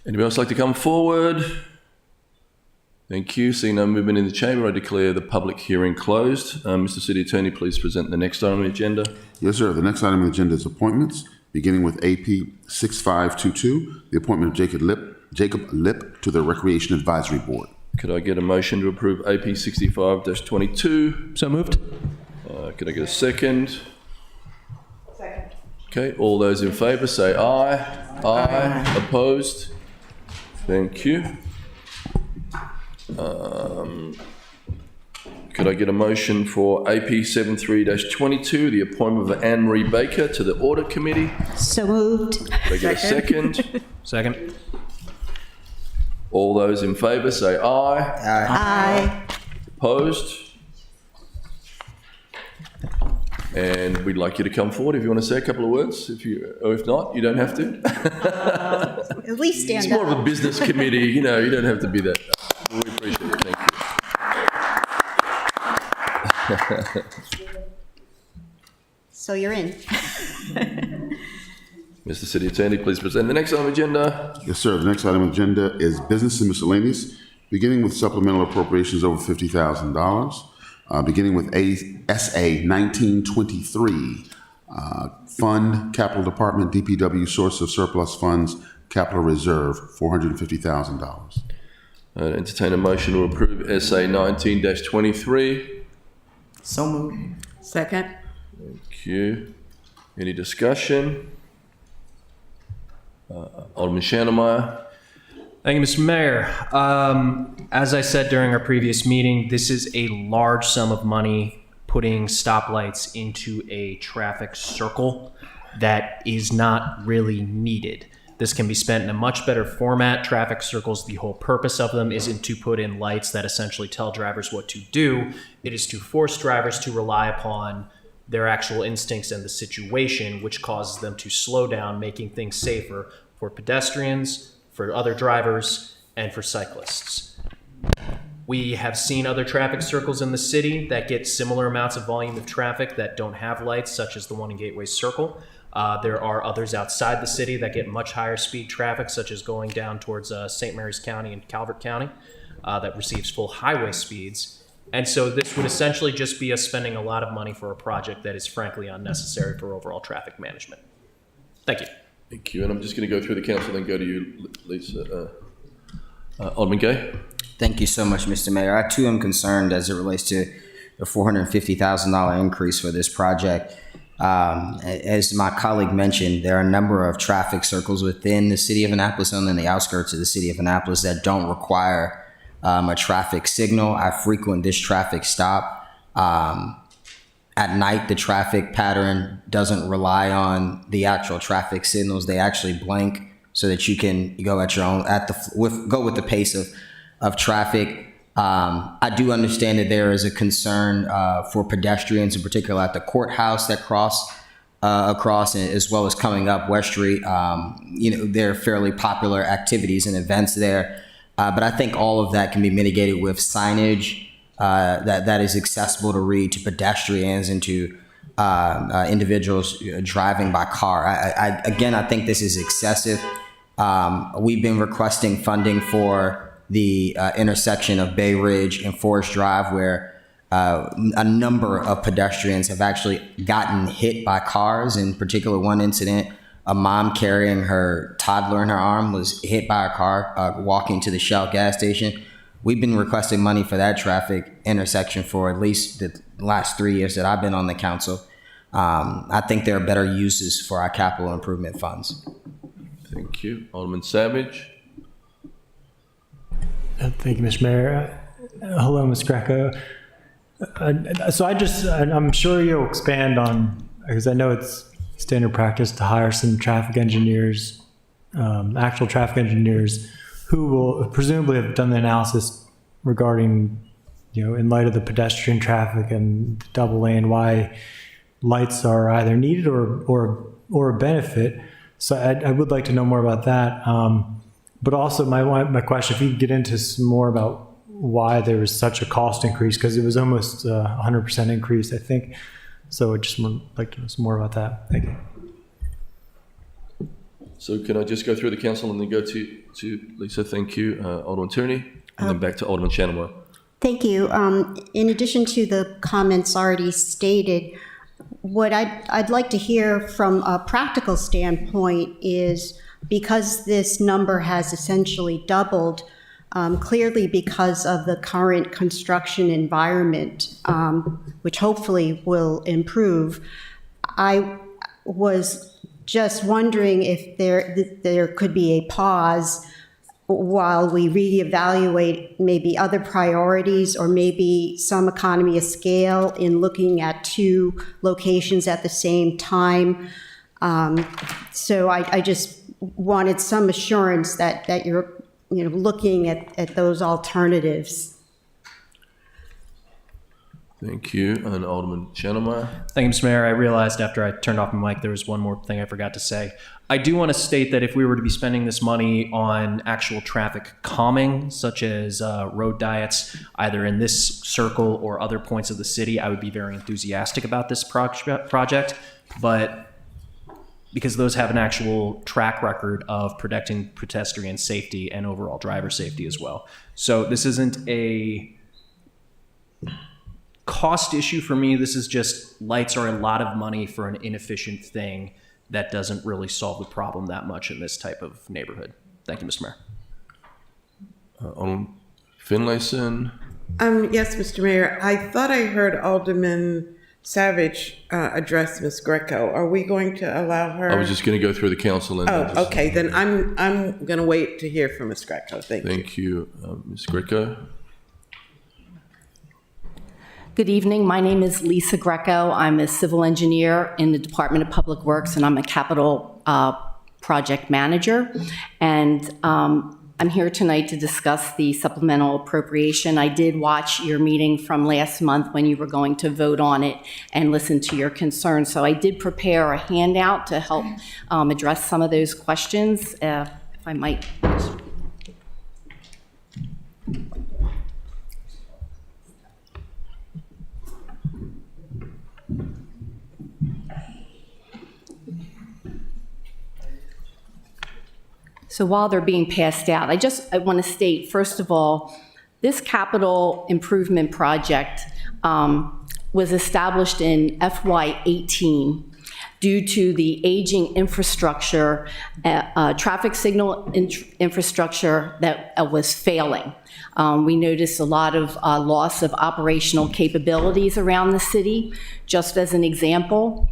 Anybody else like to come forward? Thank you. Seeing no movement in the chamber, I declare the public hearing closed. Mr. City Attorney, please present the next item on the agenda. Yes, sir. The next item on the agenda is appointments, beginning with AP 6522, the appointment of Jacob Lip to the Recreation Advisory Board. Could I get a motion to approve AP 65-22? So moved. Could I get a second? Second. Okay, all those in favour say aye. Aye. Opposed? Thank you. Could I get a motion for AP 73-22, the appointment of Anne-Marie Baker to the Audit Committee? So moved. Could I get a second? Second. All those in favour say aye. Aye. Opposed? And we'd like you to come forward if you want to say a couple of words. Or if not, you don't have to. At least stand It's more up. of a business committee, you don't have to be that. We appreciate it. Thank you. So you're in. Mr. City Attorney, please present the next item on the agenda. Yes, sir. The next item on the agenda is business and miscellaneous, beginning with supplemental appropriations over $50,000. Beginning with SA 1923, Fund, Capital Department, DPW, Source of Surplus Funds, Capital Reserve, $450,000. Entertain a motion to approve SA 19-23. So moved. Second. Thank you. Any discussion? Alderman Shannemeyer. Thank you, Mr. Mayor. As I said during our previous meeting, this is a large sum of money putting stoplights into a traffic circle that is not really needed. This can be spent in a much better format. Traffic circles, the whole purpose of them isn't to put in lights that essentially tell drivers what to do. It is to force drivers to rely upon their actual instincts and the situation, which causes them to slow down, making things safer for pedestrians, for other drivers, and for cyclists. We have seen other traffic circles in the city that get similar amounts of volume of traffic that don't have lights, such as the one in Gateway Circle. There are others outside the city that get much higher speed traffic, such as going down towards St. Mary's County and Calvert County, that receives full highway speeds. And so this would essentially just be us spending a lot of money for a project that is frankly unnecessary for overall traffic management. Thank you. Thank you. And I'm just going to go through the council, then go to you, Lisa. Alderman Gay. Thank you so much, Mr. Mayor. I too am concerned as it relates to the $450,000 increase for this project. As my colleague mentioned, there are a number of traffic circles within the city of Annapolis and in the outskirts of the city of Annapolis that don't require a traffic signal. I frequent this traffic stop. At night, the traffic pattern doesn't rely on the actual traffic signals. They actually blink so that you can go at your own, go with the pace of traffic. I do understand that there is a concern for pedestrians, in particular at the courthouse that cross across, as well as coming up West Street. There are fairly popular activities and events there. But I think all of that can be mitigated with signage that is accessible to read to pedestrians and to individuals driving by car. I think this is excessive. We've been requesting funding for the intersection of Bay Ridge and Forest Drive, where a number of pedestrians have actually gotten hit by cars. In particular, one incident, a mom carrying her toddler in her arm was hit by a car walking to the Shell gas station. We've been requesting money for that traffic intersection for at least the last 3 years that I've been on the council. I think there are better uses for our capital improvement funds. Thank you. Alderman Savage. Thank you, Mr. Mayor. Hello, Ms. Greco. I'm sure you'll expand on, because I know it's standard practice to hire some traffic engineers, actual traffic engineers, who will presumably have done the analysis regarding in light of the pedestrian traffic and the double lane, why lights are either needed or a benefit. So I would like to know more about that. But also my question, if you could get into some more about why there was such a cost increase, because it was almost 100% increase, I think. So I just would like to know some more about that. Thank you. So can I just go through the council and then go to Lisa? Thank you, Alderman Tierney, and then back to Alderman Chandler. Thank you. In addition to the comments already stated, what I'd like to hear from a practical standpoint is, because this number has essentially doubled, clearly because of the current construction environment, which hopefully will improve, I was just wondering if there could be a pause while we reevaluate maybe other priorities, or maybe some economy of scale in looking at 2 locations at the same time. So I just wanted some assurance that you're looking at those alternatives. Thank you. And Alderman Chandler. Thank you, Mr. Mayor. I realized after I turned off my mic, there was one more thing I forgot to say. I do want to state that if we were to be spending this money on actual traffic calming, such as road diets, either in this circle or other points of the city, I would be very enthusiastic about this project. But because those have an actual track record of protecting pedestrian safety and overall driver safety as well. So this isn't a cost issue for me. This is just, lights are a lot of money for an inefficient thing that doesn't really solve the problem that much in this type of neighborhood. Thank you, Mr. Mayor. Alderman Finlayson. Yes, Mr. Mayor. I thought I heard Alderman Savage address Ms. Greco. Are we going to allow her? I was just going to go through the council. And okay. Then I'm going to wait to hear from Ms. Greco. Thank you. Thank you, Ms. Greco. Good evening. My name is Lisa Greco. I'm a civil engineer in the Department of Public Works, and I'm a capital project manager. And I'm here tonight to discuss the supplemental appropriation. I did watch your meeting from last month when you were going to vote on it and listen to your concerns. So I did prepare a handout to help address some of those questions, if I might. So while they're being passed out, I want to state, first of all, this capital improvement project was established in FY18 due to the aging infrastructure, traffic signal infrastructure that was failing. We noticed a lot of loss of operational capabilities around the city. Just as an example,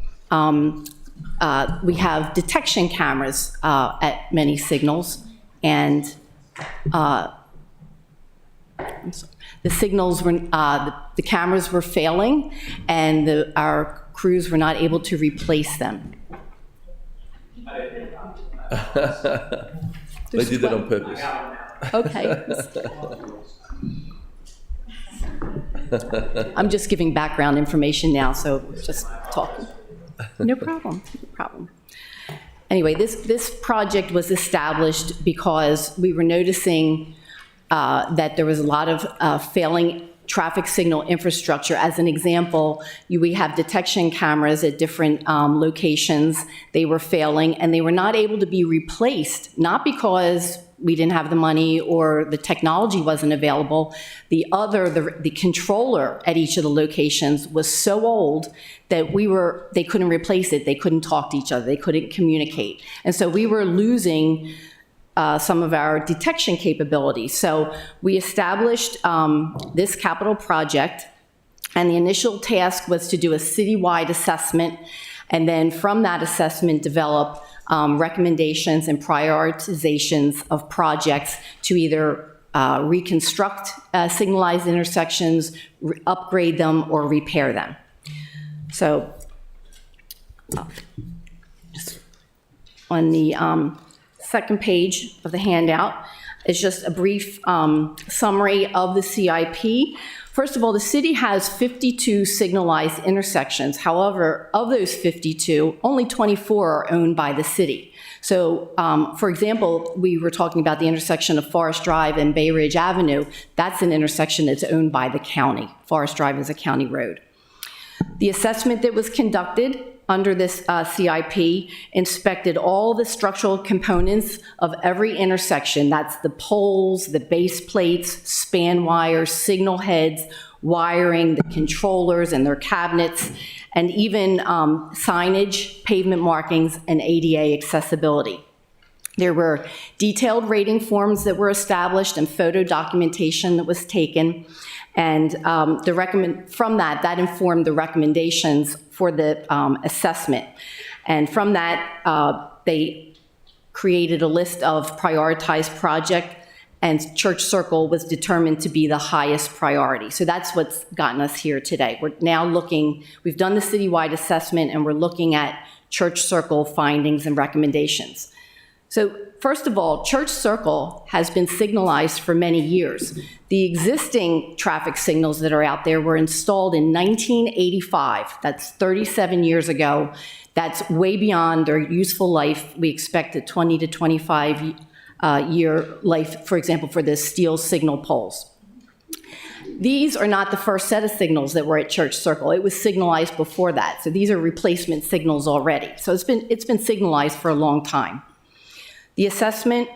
we have detection cameras at many signals, and the signals were, the cameras were failing, and our crews were not able to replace them. They did that on purpose. Okay. I'm just giving background information now, so just talking. No problem, no problem. Anyway, this project was established because we were noticing that there was a lot of failing traffic signal infrastructure. As an example, we have detection cameras at different locations. They were failing, and they were not able to be replaced, not because we didn't have the money or the technology wasn't available. The controller at each of the locations was so old that they couldn't replace it. They couldn't talk to each other. They couldn't communicate. And so we were losing some of our detection capabilities. So we established this capital project, and the initial task was to do a citywide assessment, and then from that assessment develop recommendations and prioritizations of projects to either reconstruct signalized intersections, upgrade them, or repair them. So just on the second page of the handout is just a brief summary of the CIP. First of all, the city has 52 signalized intersections. However, of those 52, only 24 are owned by the city. So, for example, we were talking about the intersection of Forest Drive and Bay Ridge Avenue. That's an intersection that's owned by the county. Forest Drive is a county road. The assessment that was conducted under this CIP inspected all the structural components of every intersection. That's the poles, the base plates, span wires, signal heads, wiring, the controllers and their cabinets, and even signage, pavement markings, and ADA accessibility. There were detailed rating forms that were established and photo documentation that was taken. And from that informed the recommendations for the assessment. And from that, they created a list of prioritized projects, and Church Circle was determined to be the highest priority. So that's what's gotten us here today. We're now we've done the citywide assessment, and we're looking at Church Circle findings and recommendations. So first of all, Church Circle has been signalized for many years. The existing traffic signals that are out there were installed in 1985. That's 37 years ago. That's way beyond their useful life. We expect a 20 to 25 year life, for example, for the steel signal poles. These are not the first set of signals that were at Church Circle. It was signalized before that. So these are replacement signals already. So it's been signalized for a long time. The assessment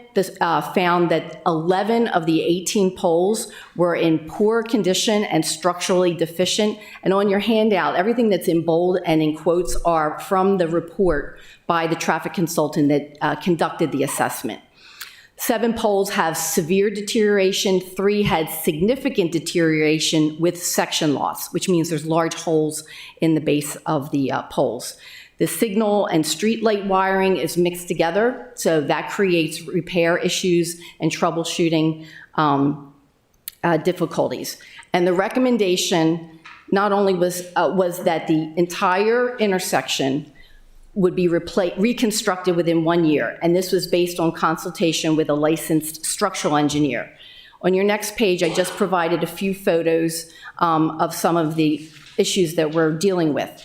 found that 11 of the 18 poles were in poor condition and structurally deficient. And on your handout, everything that's in bold and in quotes are from the report by the traffic consultant that conducted the assessment. 7 poles have severe deterioration. 3 had significant deterioration with section loss, which means there's large holes in the base of the poles. The signal and street light wiring is mixed together, so that creates repair issues and troubleshooting difficulties. And the recommendation not only was that the entire intersection would be reconstructed within 1 year, and this was based on consultation with a licensed structural engineer. On your next page, I just provided a few photos of some of the issues that we're dealing with.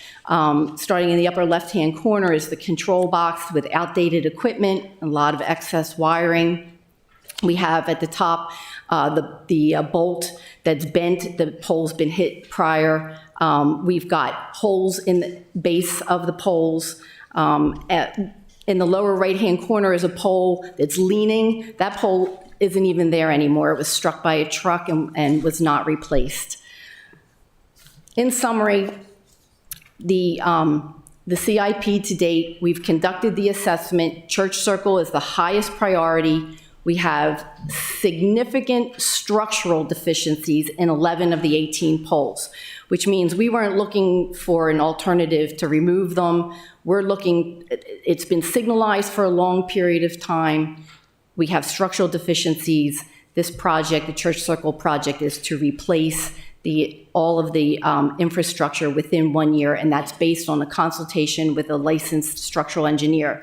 Starting in the upper left-hand corner is the control box with outdated equipment, a lot of excess wiring. We have at the top the bolt that's bent, the pole's been hit prior. We've got holes in the base of the poles. In the lower right-hand corner is a pole that's leaning. That pole isn't even there anymore. It was struck by a truck and was not replaced. In summary, the CIP to date, we've conducted the assessment. Church Circle is the highest priority. We have significant structural deficiencies in 11 of the 18 poles, which means we weren't looking for an alternative to remove them. It's been signalized for a long period of time. We have structural deficiencies. This project, the Church Circle project, is to replace all of the infrastructure within 1 year, and that's based on a consultation with a licensed structural engineer.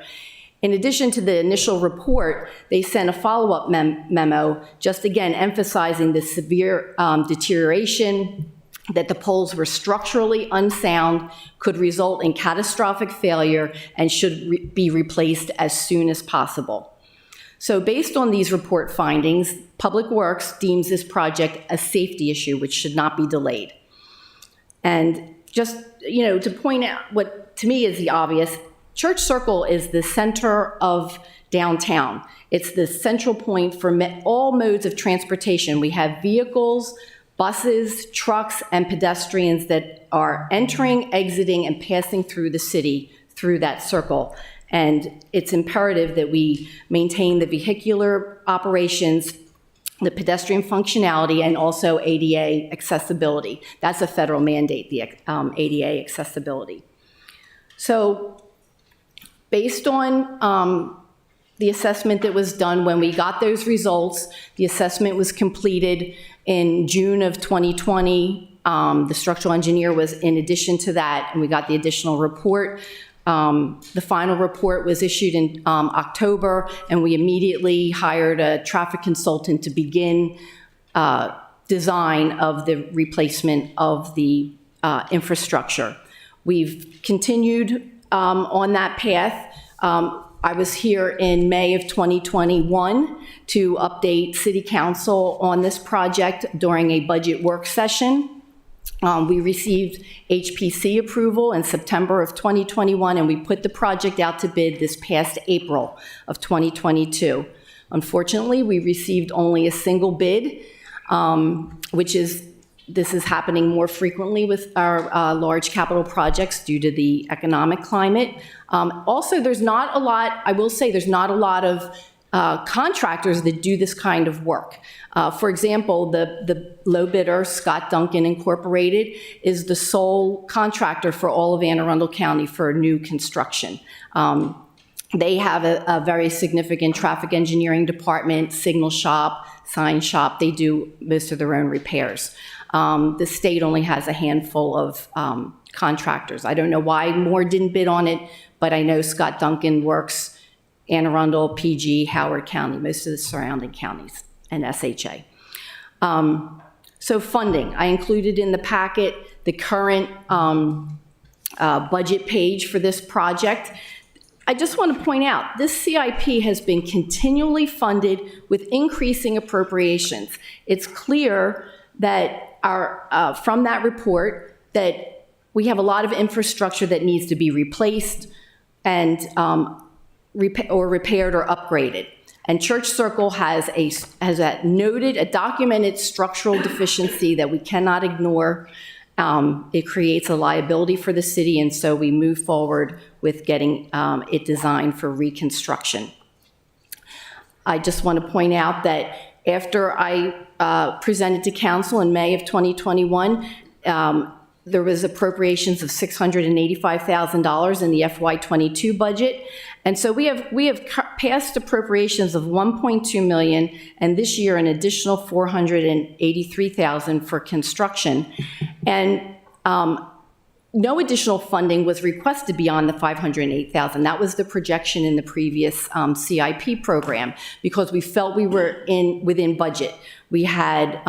In addition to the initial report, they sent a follow-up memo, just again emphasizing the severe deterioration, that the poles were structurally unsound, could result in catastrophic failure, and should be replaced as soon as possible. So based on these report findings, Public Works deems this project a safety issue which should not be delayed. And just, to point out what to me is the obvious, Church Circle is the center of downtown. It's the central point for all modes of transportation. We have vehicles, buses, trucks, and pedestrians that are entering, exiting, and passing through the city through that circle. And it's imperative that we maintain the vehicular operations, the pedestrian functionality, and also ADA accessibility. That's a federal mandate, the ADA accessibility. So based on the assessment that was done, when we got those results, the assessment was completed in June of 2020. The structural engineer was in addition to that, and we got the additional report. The final report was issued in October, and we immediately hired a traffic consultant to begin design of the replacement of the infrastructure. We've continued on that path. I was here in May of 2021 to update City Council on this project during a budget work session. We received HPC approval in September of 2021, and we put the project out to bid this past April of 2022. Unfortunately, we received only a single bid, this is happening more frequently with our large capital projects due to the economic climate. Also, there's not a lot, I will say, there's not a lot of contractors that do this kind of work. For example, the low bidder, Scott Duncan Incorporated, is the sole contractor for all of Anne Arundel County for new construction. They have a very significant traffic engineering department, signal shop, sign shop. They do most of their own repairs. The state only has a handful of contractors. I don't know why more didn't bid on it, but I know Scott Duncan works Anne Arundel, PG, Howard County, most of the surrounding counties, and SHA. So funding, I included in the packet the current budget page for this project. I just want to point out, this CIP has been continually funded with increasing appropriations. It's clear that from that report that we have a lot of infrastructure that needs to be replaced and repaired or upgraded. And Church Circle has a noted, a documented structural deficiency that we cannot ignore. It creates a liability for the city, and so we move forward with getting it designed for reconstruction. I just want to point out that after I presented to council in May of 2021, there was appropriations of $685,000 in the FY22 budget. And so we have passed appropriations of $1.2 million, and this year an additional $483,000 for construction. And no additional funding was requested beyond the $508,000. That was the projection in the previous CIP program, because we felt we were within budget. We had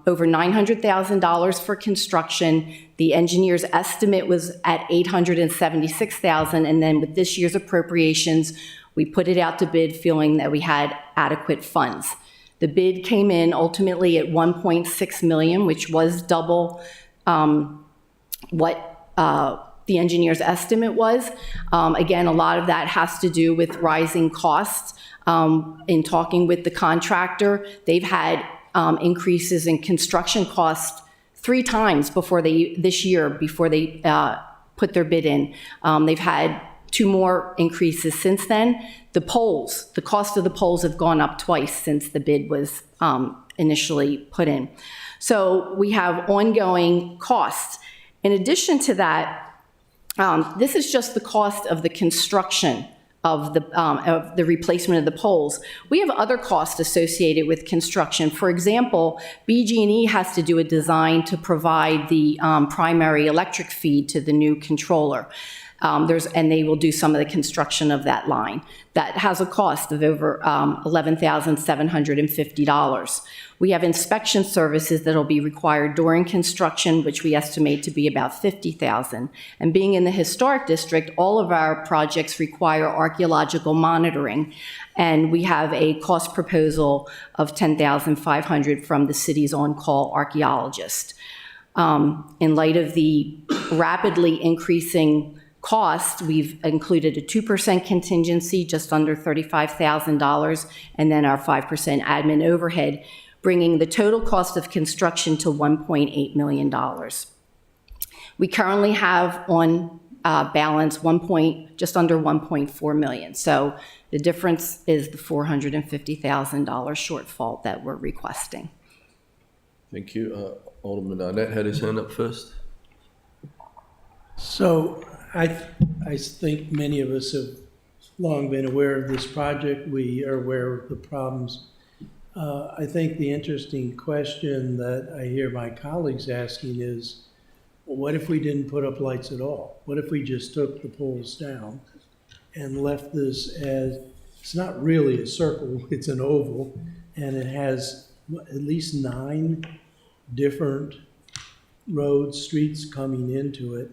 over $900,000 for construction. The engineer's estimate was at $876,000, and then with this year's appropriations, we put it out to bid feeling that we had adequate funds. The bid came in ultimately at $1.6 million, which was double what the engineer's estimate was. Again, a lot of that has to do with rising costs. In talking with the contractor, they've had increases in construction costs 3 times this year before they put their bid in. They've had 2 more increases since then. The cost of the poles have gone up twice since the bid was initially put in. So we have ongoing costs. In addition to that, this is just the cost of the construction of the replacement of the poles. We have other costs associated with construction. For example, BG&E has to do a design to provide the primary electric feed to the new controller. And they will do some of the construction of that line. That has a cost of over $11,750. We have inspection services that will be required during construction, which we estimate to be about $50,000. And being in the historic district, all of our projects require archaeological monitoring. And we have a cost proposal of $10,500 from the city's on-call archaeologist. In light of the rapidly increasing cost, we've included a 2% contingency, just under $35,000, and then our 5% admin overhead, bringing the total cost of construction to $1.8 million. We currently have on balance just under $1.4 million. So the difference is the $450,000 shortfall that we're requesting. Thank you. Alderman Arnett had his hand up first. So I think many of us have long been aware of this project. We are aware of the problems. I think the interesting question that I hear my colleagues asking is, well, what if we didn't put up lights at all? What if we just took the poles down and left this as, it's not really a circle, it's an oval, and it has at least 9 different roads, streets coming into it.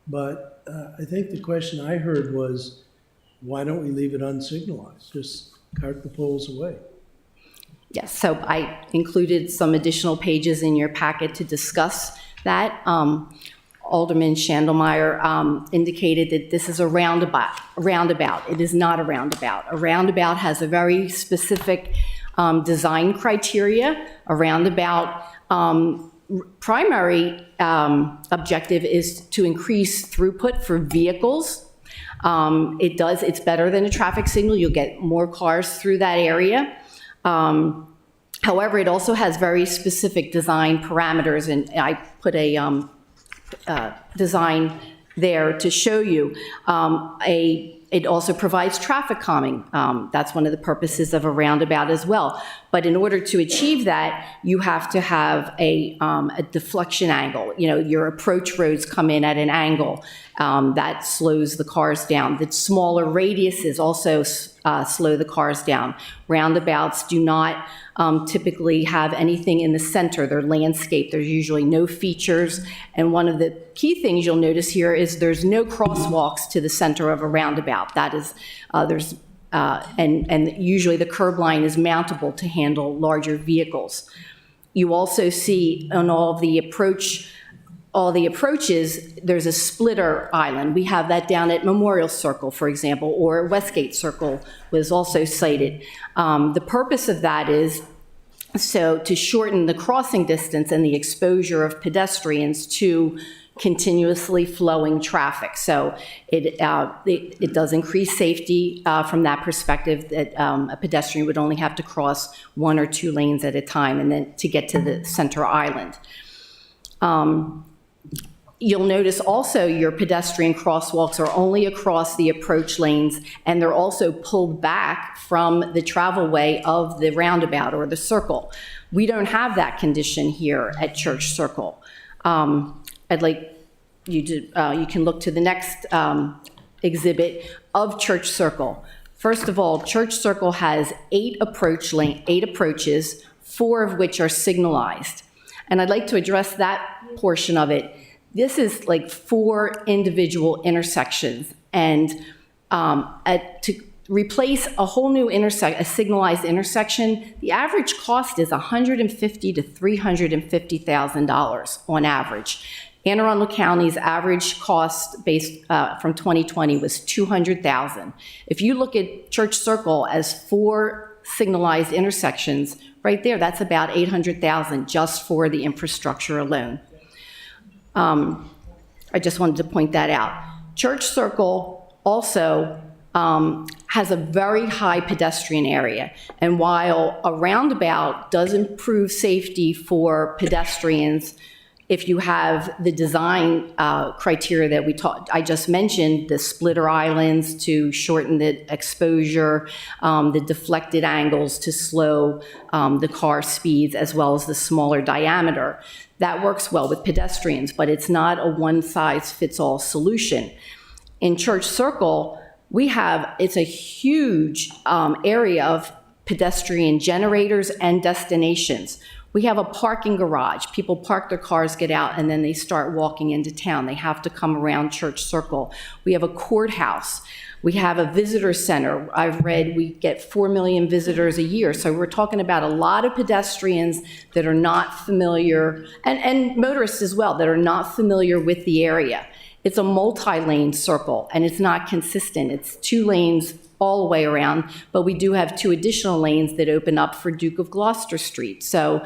But I think the question I heard was, why don't we leave it unsignalized? Just cart the poles away. Yes, so I included some additional pages in your packet to discuss that. Alderman Schandelmeyer indicated that this is a roundabout. It is not a roundabout. A roundabout has a very specific design criteria. A roundabout primary objective is to increase throughput for vehicles. It's better than a traffic signal. You'll get more cars through that area. However, it also has very specific design parameters, and I put a design there to show you. It also provides traffic calming. That's one of the purposes of a roundabout as well. But in order to achieve that, you have to have a deflection angle. You know, your approach roads come in at an angle that slows the cars down. The smaller radiuses also slow the cars down. Roundabouts do not typically have anything in the center. They're landscape. There's usually no features. And one of the key things you'll notice here is there's no crosswalks to the center of a roundabout. That is, and usually the curb line is mountable to handle larger vehicles. You also see on all the approaches, there's a splitter island. We have that down at Memorial Circle, for example, or Westgate Circle was also cited. The purpose of that is so to shorten the crossing distance and the exposure of pedestrians to continuously flowing traffic. So it does increase safety from that perspective, that a pedestrian would only have to cross 1 or 2 lanes at a time and then to get to the center island. You'll notice also your pedestrian crosswalks are only across the approach lanes, and they're also pulled back from the travelway of the roundabout or the circle. We don't have that condition here at Church Circle. I'd like you to, you can look to the next exhibit of Church Circle. First of all, Church Circle has 8 approaches, 4 of which are signalized. And I'd like to address that portion of it. This is like 4 individual intersections, and to replace a whole new a signalized intersection, the average cost is $150,000 to $350,000 on average. Anne Arundel County's average cost based from 2020 was $200,000. If you look at Church Circle as 4 signalized intersections, right there, that's about $800,000 just for the infrastructure alone. I just wanted to point that out. Church Circle also has a very high pedestrian area. And while a roundabout does improve safety for pedestrians, if you have the design criteria that I just mentioned, the splitter islands to shorten the exposure, the deflected angles to slow the car speeds, as well as the smaller diameter, that works well with pedestrians, but it's not a one-size-fits-all solution. In Church Circle, it's a huge area of pedestrian generators and destinations. We have a parking garage. People park their cars, get out, and then they start walking into town. They have to come around Church Circle. We have a courthouse. We have a visitor center. I've read we get 4 million visitors a year. So we're talking about a lot of pedestrians that are not familiar, and motorists as well, that are not familiar with the area. It's a multi-lane circle, and it's not consistent. It's 2 lanes all the way around, but we do have 2 additional lanes that open up for Duke of Gloucester Street. So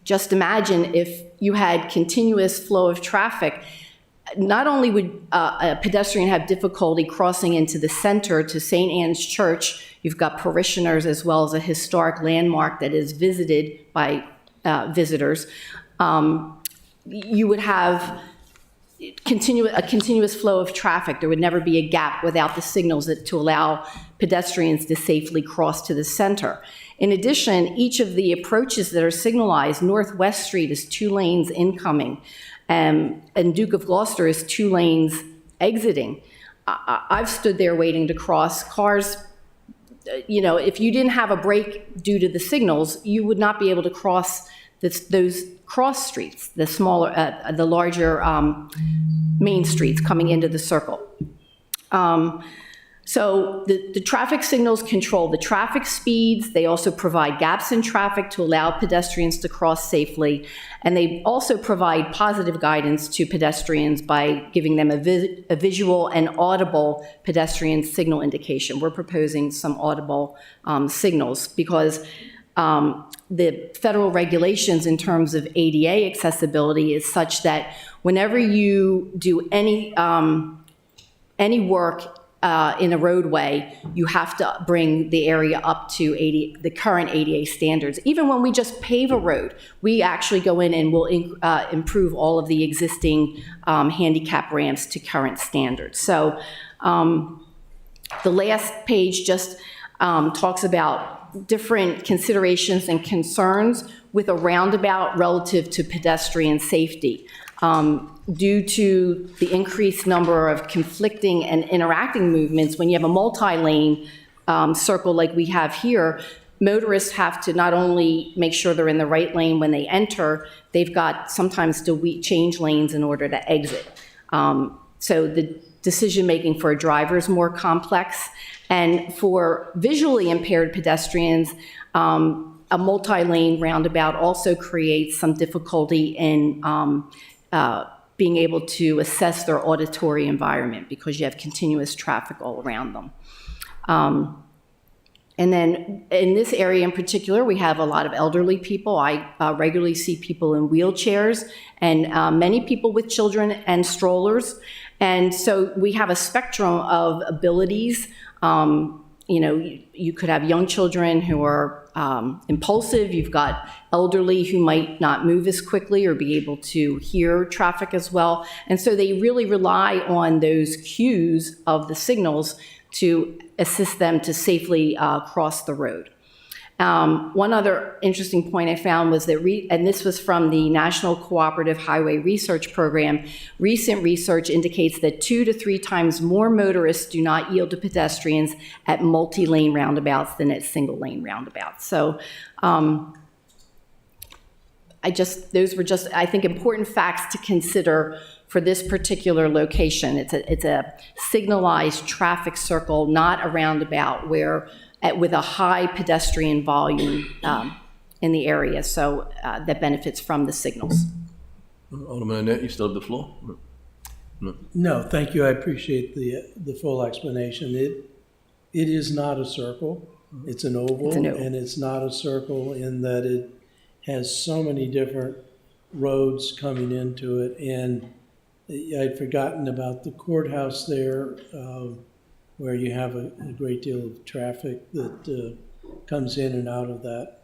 just imagine if you had continuous flow of traffic, not only would a pedestrian have difficulty crossing into the center to St. Anne's Church, you've got parishioners as well as a historic landmark that is visited by visitors. You would have a continuous flow of traffic. There would never be a gap without the signals to allow pedestrians to safely cross to the center. In addition, each of the approaches that are signalized, Northwest Street is 2 lanes incoming, and Duke of Gloucester is 2 lanes exiting. I've stood there waiting to cross. Cars, if you didn't have a break due to the signals, you would not be able to cross those cross streets, the larger main streets coming into the circle. So the traffic signals control the traffic speeds. They also provide gaps in traffic to allow pedestrians to cross safely. And they also provide positive guidance to pedestrians by giving them a visual and audible pedestrian signal indication. We're proposing some audible signals because the federal regulations in terms of ADA accessibility is such that whenever you do any work in a roadway, you have to bring the area up to the current ADA standards. Even when we just pave a road, we actually go in and will improve all of the existing handicap ramps to current standards. So the last page just talks about different considerations and concerns with a roundabout relative to pedestrian safety. Due to the increased number of conflicting and interacting movements, when you have a multi-lane circle like we have here, motorists have to not only make sure they're in the right lane when they enter, they've got sometimes to change lanes in order to exit. So the decision-making for a driver is more complex. And for visually impaired pedestrians, a multi-lane roundabout also creates some difficulty in being able to assess their auditory environment because you have continuous traffic all around them. And then in this area in particular, we have a lot of elderly people. I regularly see people in wheelchairs and many people with children and strollers. And so we have a spectrum of abilities. You could have young children who are impulsive. You've got elderly who might not move as quickly or be able to hear traffic as well. And so they really rely on those cues of the signals to assist them to safely cross the road. One other interesting point I found was that, and this was from the National Cooperative Highway Research Program, recent research indicates that 2 to 3 times more motorists do not yield to pedestrians at multi-lane roundabouts than at single-lane roundabouts. So those were just, I think, important facts to consider for this particular location. It's a signalized traffic circle, not a roundabout with a high pedestrian volume in the area, so that benefits from the signals. Alderman Annette, you still have the floor? No. No, thank you. I appreciate the full explanation. It is not a circle. It's an oval, and it's not a circle in that it has so many different roads coming into it. And I'd forgotten about the courthouse there, where you have a great deal of traffic that comes in and out of that.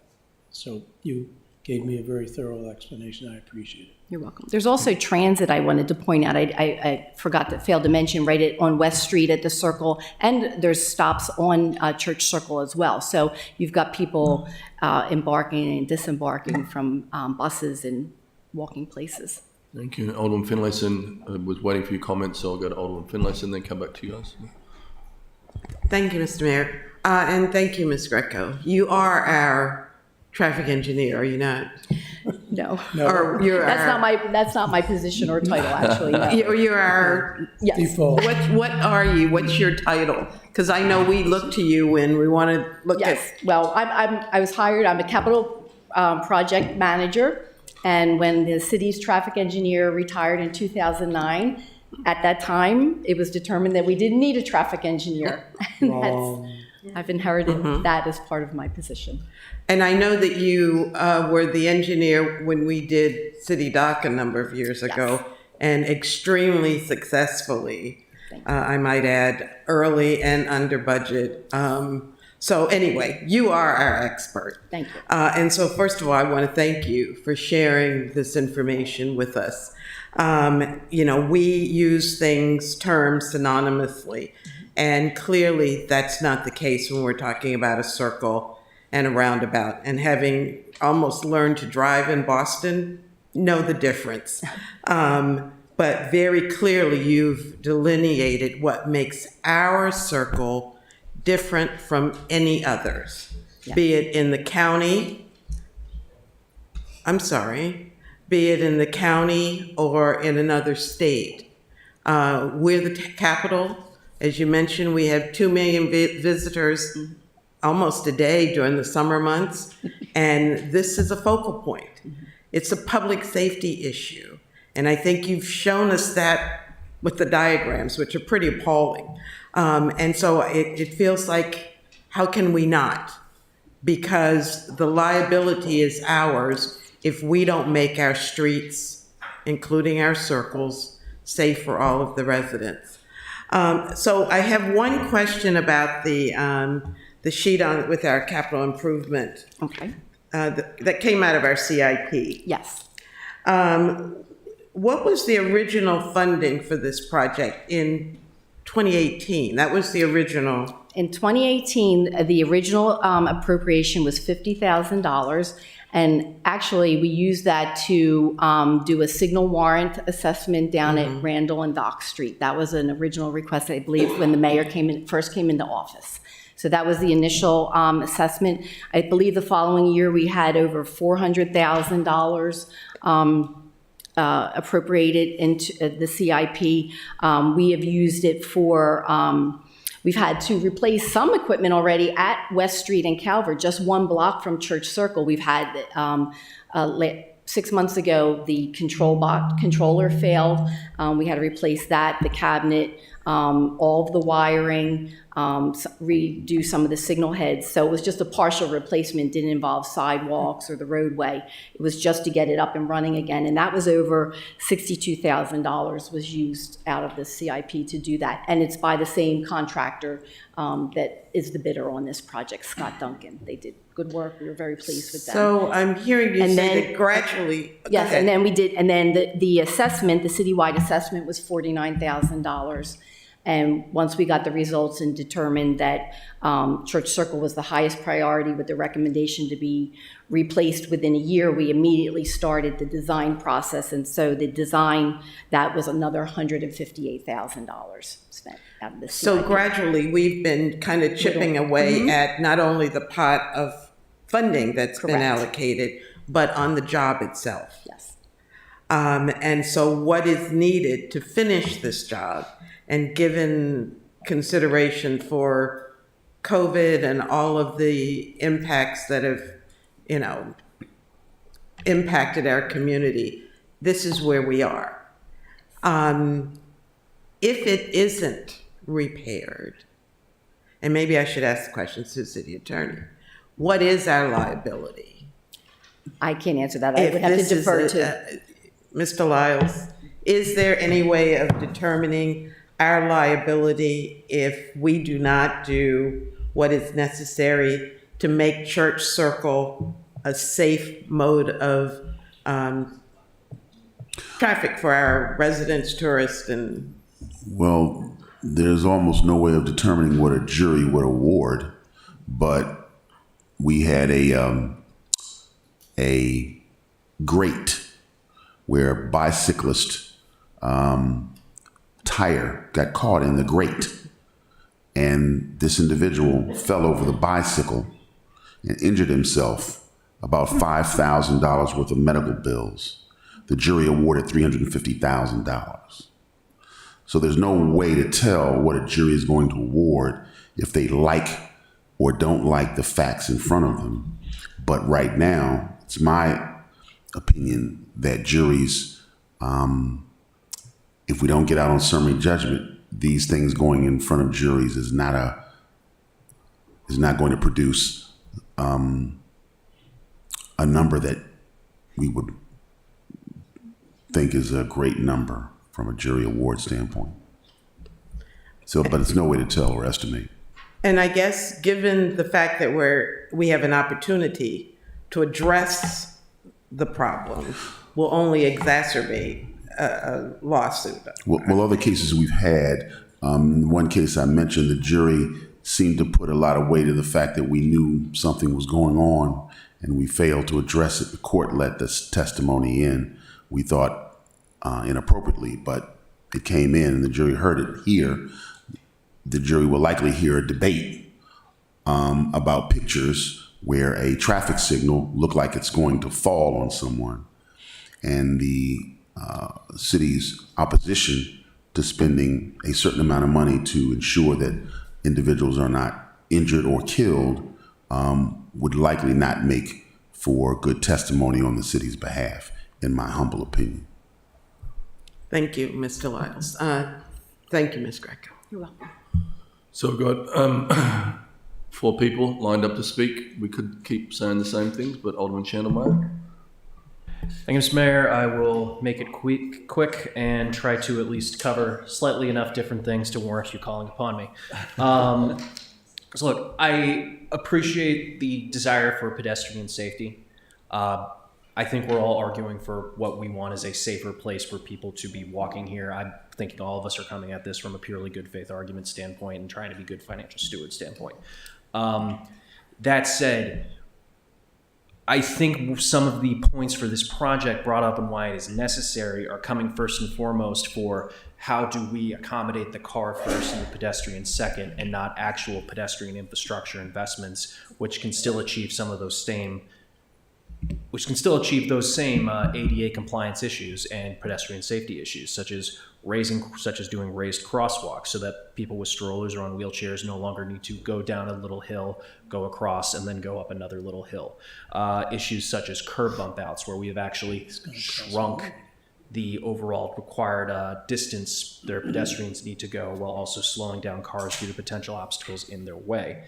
So you gave me a very thorough explanation. I appreciate it. You're welcome. There's also transit I wanted to point out. I failed to mention right on West Street at the Circle, and there's stops on Church Circle as well. So you've got people embarking and disembarking from buses and walking places. Thank you. Alderman Finlayson was waiting for your comments, so I'll go to Alderman Finlayson, then come back to you guys. Thank you, Mr. Mayor. And thank you, Ms. Greco. You are our traffic engineer, are you not? No. Or you're that's not my position or title, actually. No. You're our yes. Default. What are you? What's your title? Because I know we look to you when we want to look at. Well, I was hired. I'm a capital project manager, and when the city's traffic engineer retired in 2009, at that time it was determined that we didn't need a traffic engineer. And I've inherited that as part of my position. And I know that you were the engineer when we did City Dock a number of years ago, and extremely successfully, I might add, early and under budget. So anyway, you are our expert. Thank you. And so first of all, I want to thank you for sharing this information with us. We use terms synonymously, and clearly that's not the case when we're talking about a circle and a roundabout. And having almost learned to drive in Boston, know the difference. But very clearly you've delineated what makes our circle different from any others, be it in the county, be it in the county or in another state. We're the capital. As you mentioned, we have 2 million visitors almost a day during the summer months, and this is a focal point. It's a public safety issue, and I think you've shown us that with the diagrams, which are pretty appalling. And so it feels like, how can we not? Because the liability is ours if we don't make our streets, including our circles, safe for all of the residents. So I have one question about the sheet with our capital improvement. Okay. That came out of our CIP. Yes. What was the original funding for this project in 2018? That was the original. In 2018, the original appropriation was $50,000. And actually, we used that to do a signal warrant assessment down at Randall and Dock Street. That was an original request, I believe, when the mayor first came into office. So that was the initial assessment. I believe the following year we had over $400,000 appropriated into the CIP. We have used it for, we've had to replace some equipment already at West Street and Calvert, just 1 block from Church Circle. We've had 6 months ago, the controller failed. We had to replace that, the cabinet, all of the wiring, redo some of the signal heads. So it was just a partial replacement, didn't involve sidewalks or the roadway. It was just to get it up and running again. And that was over $62,000 was used out of the CIP to do that. And it's by the same contractor that is the bidder on this project, Scott Duncan. They did good work. We were very pleased with them. So I'm hearing you say that gradually. Yes, and then we did, and then the assessment, the citywide assessment was $49,000. And once we got the results and determined that Church Circle was the highest priority with the recommendation to be replaced within a year, we immediately started the design process. And so the design, that was another $158,000 spent out of the CIP. So gradually, we've been kind of chipping away at not only the pot of funding that's been allocated, but on the job itself. Yes. And so what is needed to finish this job? And given consideration for COVID and all of the impacts that have, impacted our community, this is where we are. If it isn't repaired, and maybe I should ask the question to the city attorney, what is our liability? I can't answer that. I would have to defer to Mr. Lyles. Is there any way of determining our liability if we do not do what is necessary to make Church Circle a safe mode of traffic for our residents, tourists, and... Well, there's almost no way of determining what a jury would award, but we had a grate where a bicyclist tire got caught in the grate, and this individual fell over the bicycle and injured himself. About $5,000 worth of medical bills. The jury awarded $350,000. So there's no way to tell what a jury is going to award if they like or don't like the facts in front of them. But right now, it's my opinion that juries, if we don't get out on summary judgment, these things going in front of juries is not going to produce a number that we would think is a great number from a jury award standpoint. So, but it's no way to tell or estimate. And I guess, given the fact that we have an opportunity to address the problem, will only exacerbate a lawsuit. Well, other cases we've had, one case I mentioned, the jury seemed to put a lot of weight to the fact that we knew something was going on and we failed to address it. The court let this testimony in, we thought inappropriately, but it came in and the jury heard it here. The jury will likely hear a debate about pictures where a traffic signal looked like it's going to fall on someone, and the city's opposition to spending a certain amount of money to ensure that individuals are not injured or killed would likely not make for good testimony on the city's behalf, in my humble opinion. Thank you, Mr. Lyles. Thank you, Ms. Greco. You're welcome. So I've got 4 people lined up to speak. We could keep saying the same things, but Alderman Chandler. Thank you, Mr. Mayor. I will make it quick and try to at least cover slightly enough different things to warrant you calling upon me. So look, I appreciate the desire for pedestrian safety. I think we're all arguing for what we want is a safer place for people to be walking here. I'm thinking all of us are coming at this from a purely good faith argument standpoint and trying to be good financial steward standpoint. That said, I think some of the points for this project brought up and why it is necessary are coming first and foremost for how do we accommodate the car first and the pedestrian second, and not actual pedestrian infrastructure investments, which can still achieve some of those same ADA compliance issues and pedestrian safety issues, such as doing raised crosswalks so that people with strollers or on wheelchairs no longer need to go down a little hill, go across, and then go up another little hill. Issues such as curb bump outs, where we have actually shrunk the overall required distance their pedestrians need to go, while also slowing down cars due to potential obstacles in their way.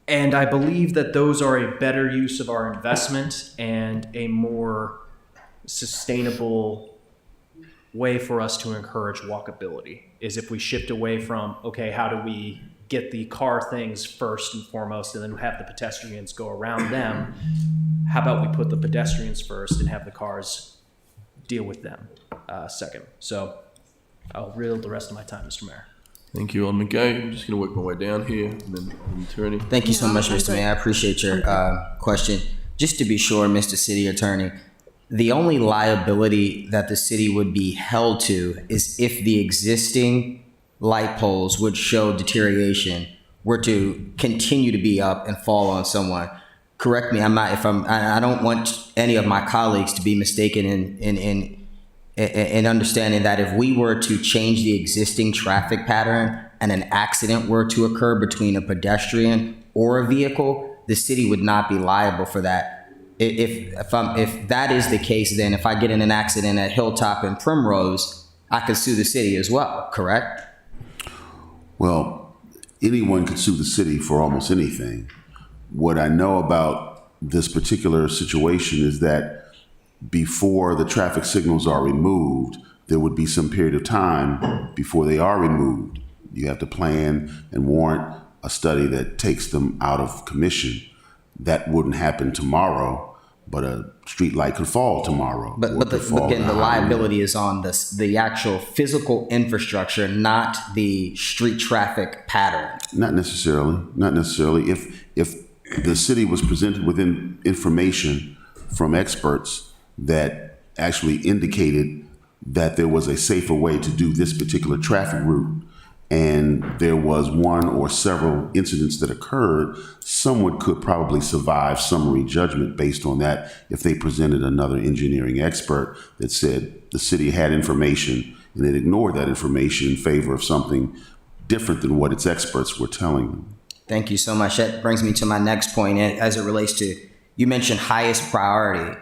And I believe that those are a better use of our investment and a more sustainable way for us to encourage walkability, is if we shift away from, okay, how do we get the car things first and foremost and then have the pedestrians go around them? How about we put the pedestrians first and have the cars deal with them second? So I'll yield the rest of my time, Mr. Mayor. Thank you, Alderman Gay. I'm just going to work my way down here, and then Alderman Attorney. Thank you so much, Mr. Mayor. I appreciate your question. Just to be sure, Mr. City Attorney, the only liability that the city would be held to is if the existing light poles would show deterioration were to continue to be up and fall on someone. Correct me, I don't want any of my colleagues to be mistaken in understanding that if we were to change the existing traffic pattern and an accident were to occur between a pedestrian or a vehicle, the city would not be liable for that. If that is the case, then if I get in an accident at Hilltop and Primrose, I could sue the city as well, correct? Well, anyone could sue the city for almost anything. What I know about this particular situation is that before the traffic signals are removed, there would be some period of time before they are removed. You have to plan and warrant a study that takes them out of commission. That wouldn't happen tomorrow, but a street light could fall tomorrow. But again, the liability is on the actual physical infrastructure, not the street traffic pattern. Not necessarily. Not necessarily. If the city was presented with information from experts that actually indicated that there was a safer way to do this particular traffic route, and there was one or several incidents that occurred, someone could probably survive summary judgment based on that if they presented another engineering expert that said the city had information and it ignored that information in favor of something different than what its experts were telling them. Thank you so much. That brings me to my next point as it relates to, you mentioned highest priority.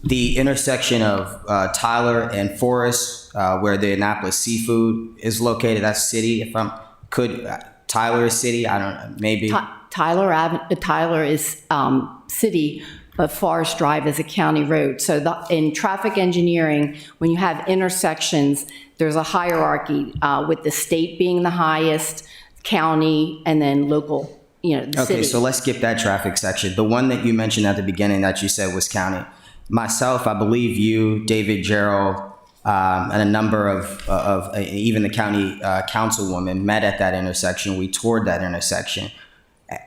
The intersection of Tyler and Forest, where the Annapolis Seafood is located, that's city. Tyler is city. I don't know, maybe. Tyler is city, but Forest Drive is a county road. So in traffic engineering, when you have intersections, there's a hierarchy with the state being the highest, county, and then local, the Okay, city. so let's skip that traffic section. The one that you mentioned at the beginning that you said was county. Myself, I believe you, David, Gerald, and a number of even the county councilwoman met at that intersection. We toured that intersection.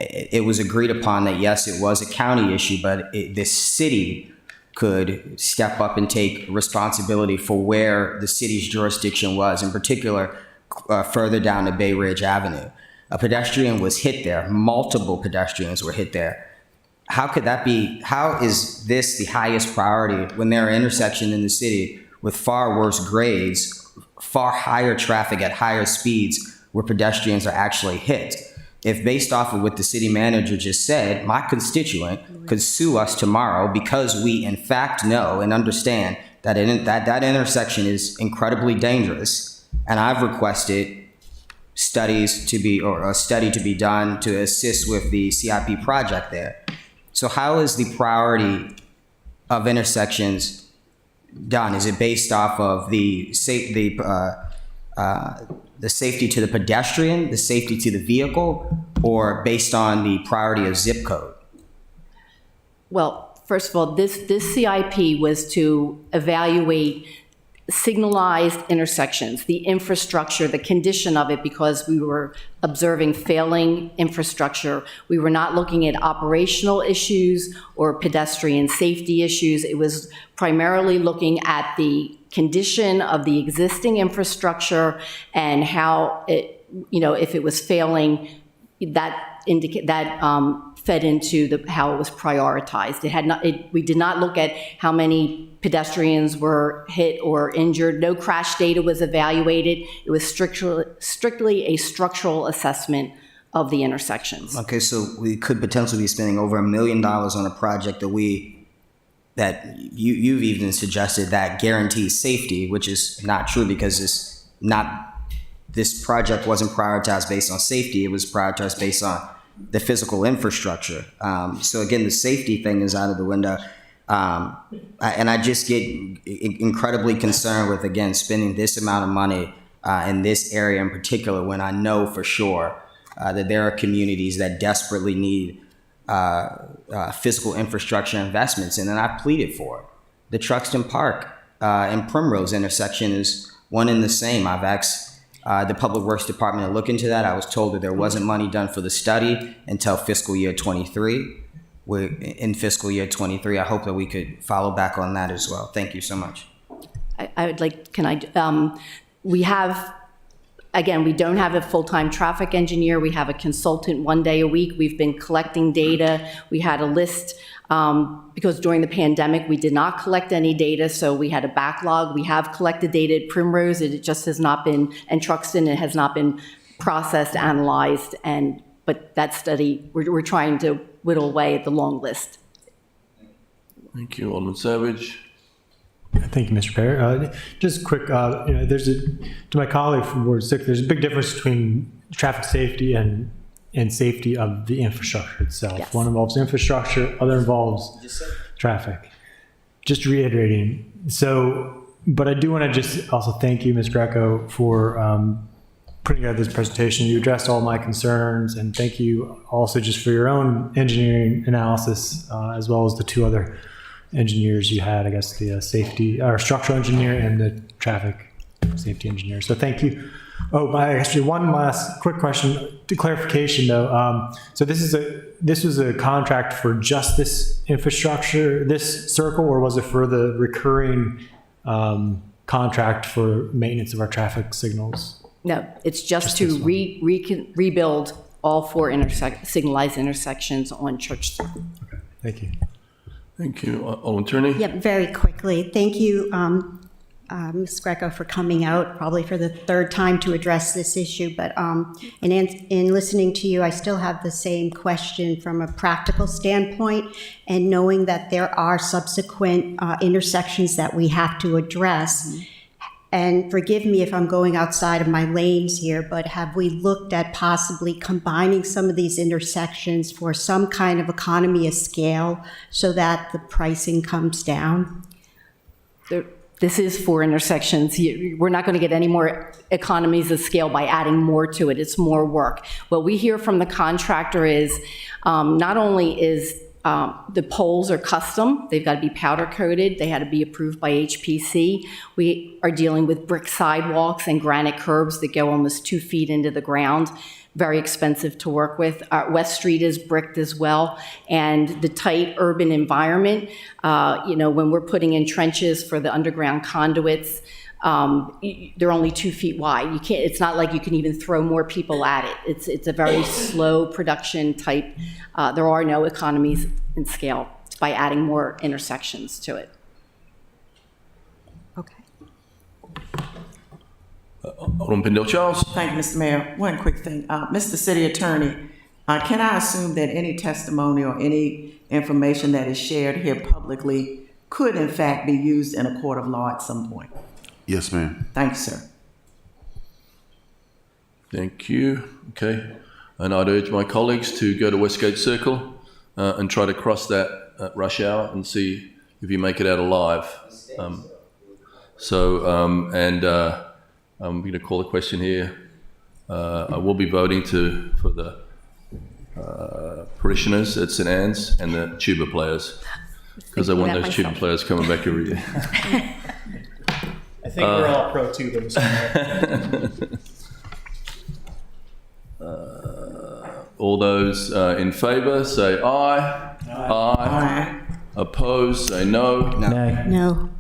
It was agreed upon that, yes, it was a county issue, but the city could step up and take responsibility for where the city's jurisdiction was, in particular, further down to Bay Ridge Avenue. A pedestrian was hit there. Multiple pedestrians were hit there. How could that be? How is this the highest priority when there are intersections in the city with far worse grades, far higher traffic at higher speeds where pedestrians are actually hit? If based off of what the city manager just said, my constituent could sue us tomorrow because we in fact know and understand that that intersection is incredibly dangerous. And I've requested studies to be, or a study to be done to assist with the CIP project there. So how is the priority of intersections done? Is it based off of the safety to the pedestrian, the safety to the vehicle, or based on the priority of zip code? Well, first of all, this CIP was to evaluate signalized intersections, the infrastructure, the condition of it, because we were observing failing infrastructure. We were not looking at operational issues or pedestrian safety issues. It was primarily looking at the condition of the existing infrastructure and how it, if it was failing, that fed into how it was prioritized. We did not look at how many pedestrians were hit or injured. No crash data was evaluated. It was strictly a structural assessment of the intersections. Okay, so we could potentially be spending over $1 million on a project that you've even suggested that guarantees safety, which is not true because this project wasn't prioritized based on safety. It was prioritized based on the physical infrastructure. So again, the safety thing is out of the window. And I just get incredibly concerned with, again, spending this amount of money in this area in particular, when I know for sure that there are communities that desperately need physical infrastructure investments. And then I pleaded for it. The Truxton Park and Primrose intersection is one and the same. I've asked the Public Works Department to look into that. I was told that there wasn't money done for the study until fiscal year 23. We're in fiscal year 23. I hope that we could follow back on that as well. Thank you so much. I would like, we have, again, we don't have a full-time traffic engineer. We have a consultant 1 day a week. We've been collecting data. We had a list because during the pandemic, we did not collect any data, so we had a backlog. We have collected data at Primrose. It just has not been, and Truxton, it has not been processed, analyzed, but that study, we're trying to whittle away at the long list. Thank you, Alderman Savage. Thank you, Mr. Mayor. Just quick, to my colleague from Ward 6, there's a big difference between traffic safety and safety of the infrastructure itself. Yes. One involves infrastructure, other involves traffic. Just reiterating. So, but I do want to just also thank you, Ms. Greco, for putting together this presentation. You addressed all my concerns, and thank you also just for your own engineering analysis, as well as the two other engineers you had, I guess the safety or structural engineer and the traffic safety engineer. So thank you. Oh, actually one last quick question, to clarification though. So this was a contract for just this infrastructure, this circle, or was it for the recurring contract for maintenance of our traffic signals? No, it's just to rebuild all four signalized intersections on Church Street. Okay, thank you. Thank you. Alderman Tierney? Yep, very quickly. Thank you, Ms. Greco, for coming out, probably for the third time to address this issue. But in listening to you, I still have the same question from a practical standpoint, and knowing that there are subsequent intersections that we have to address. And forgive me if I'm going outside of my lanes here, but have we looked at possibly combining some of these intersections for some kind of economy of scale so that the pricing comes down? This is for intersections. We're not going to get any more economies of scale by adding more to it. It's more work. What we hear from the contractor is not only is the poles are custom, they've got to be powder coated, they had to be approved by HPC. We are dealing with brick sidewalks and granite curbs that go almost 2 feet into the ground. Very expensive to work with. West Street is bricked as well. And the tight urban environment, when we're putting in trenches for the underground conduits, they're only 2 feet wide. It's not like you can even throw more people at it. It's a very slow production type. There are no economies in scale by adding more intersections to it. Alderman Pendle-Charles. Thank you, Mr. Mayor. One quick thing. Mr. City Attorney, can I assume that any testimony or any information that is shared here publicly could in fact be used in a court of law at some point? Yes, ma'am. Thank you, sir. Thank you. Okay. And I'd urge my colleagues to go to Westgate Circle and try to cross that at rush hour and see if you make it out alive. I'm going to call a question here. I will be voting for the parishioners at St. Anne's and the tuba players, because I want those tuba players coming back every year. I think we're all pro tuba, Mr. Mayor. All those in favour say aye. Aye. Opposed say no. No.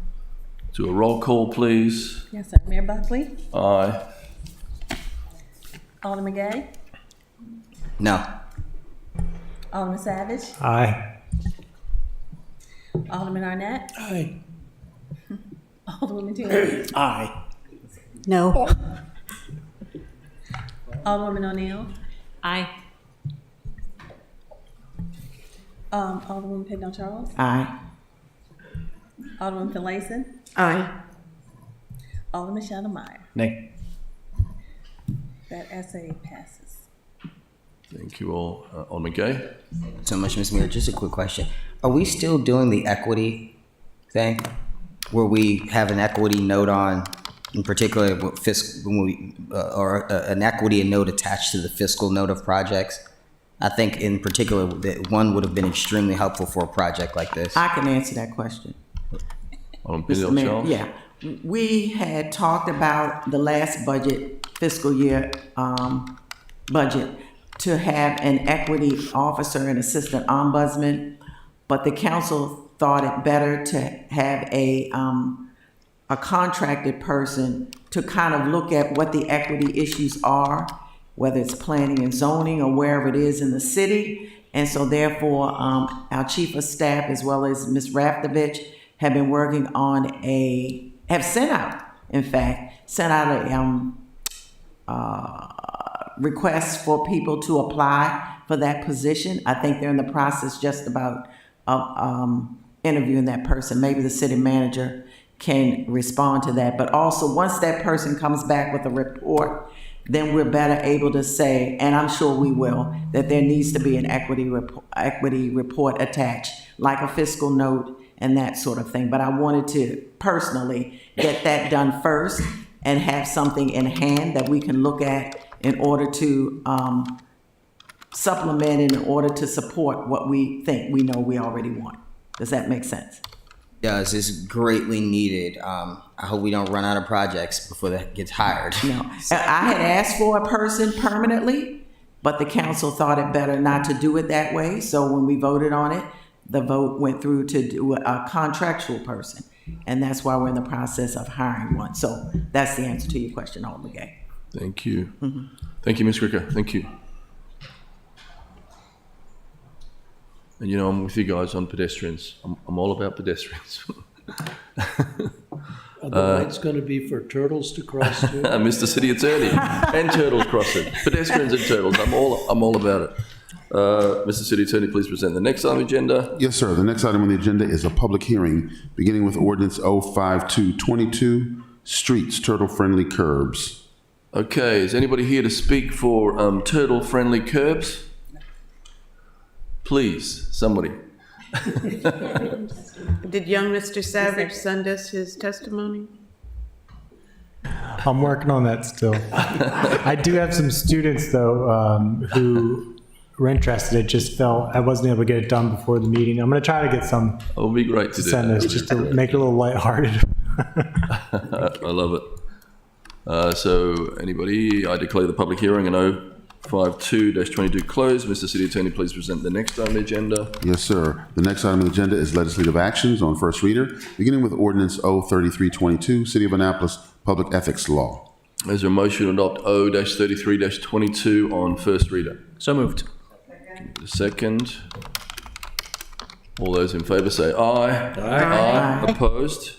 Do a roll call, please. Yes, sir. Mayor Buckley? Aye. Alderman Gay? No. Alderman Savage? Aye. Alderman Arnett? Aye. Alderwoman Taylor? Aye. No. Alderwoman O'Neill? Aye. Alderwoman Pendle-Charles? Aye. Alderwoman Finlayson? Aye. Alderman Shadow-Meyer? Nay. That essay passes. Thank you all. Alderman Gay. So much, Mr. Mayor. Just a quick question. Are we still doing the equity thing? Where we have an equity note on, in particular, or an equity note attached to the fiscal note of projects? I think in particular, that one would have been extremely helpful for a project like this. I can answer that question. Mr. Mayor, yeah. We had talked about the last budget, fiscal year budget, to have an equity officer and assistant ombudsman, but the council thought it better to have a contracted person to kind of look at what the equity issues are, whether it's planning and zoning or wherever it is in the city. And so therefore, our chief of staff, as well as Ms. Raftovich, have been working on have sent out a request for people to apply for that position. I think they're in the process just about interviewing that person. Maybe the city manager can respond to that. But also, once that person comes back with a report, then we're better able to say, and I'm sure we will, that there needs to be an equity report attached, like a fiscal note and that sort of thing. But I wanted to personally get that done first and have something in hand that we can look at in order to supplement and in order to support what we think we know we already want. Does that make sense? Yes, it's greatly needed. I hope we don't run out of projects before that gets hired. No, I had asked for a person permanently, but the council thought it better not to do it that way. So when we voted on it, the vote went through to do a contractual person. And that's why we're in the process of hiring one. So that's the answer to your question, Alderman Gay. Thank you. Thank you, Ms. Kricker. Thank you. And you know, I'm with you guys on pedestrians. I'm all about pedestrians. The light's going to be for turtles to cross too? Mr. City Attorney, and turtles crossing. Pedestrians and turtles. I'm all about it. Mr. City Attorney, please present the next item on the agenda. Yes, sir. The next item on the agenda is a public hearing, beginning with ordinance 05222, streets, turtle-friendly curbs. Okay, is anybody here to speak for turtle-friendly curbs? Please, somebody. Did young Mr. Savage send us his testimony? I'm working on that still. I do have some students, though, who were interested. It just felt I wasn't able to get it done before the meeting. I'm going to try to get some. It would be great to send this just to make it a little lighthearted. I love it. So, anybody, I declare the public hearing in 052-22 closed. Mr. City Attorney, please present the next item on the agenda. Yes, sir. The next item on the agenda is legislative actions on first reader, beginning with ordinance 03322, City of Annapolis Public Ethics Law. Is there a motion to adopt 0-33-22 on first reader? So moved. A second. All those in favour say aye. Aye. Opposed?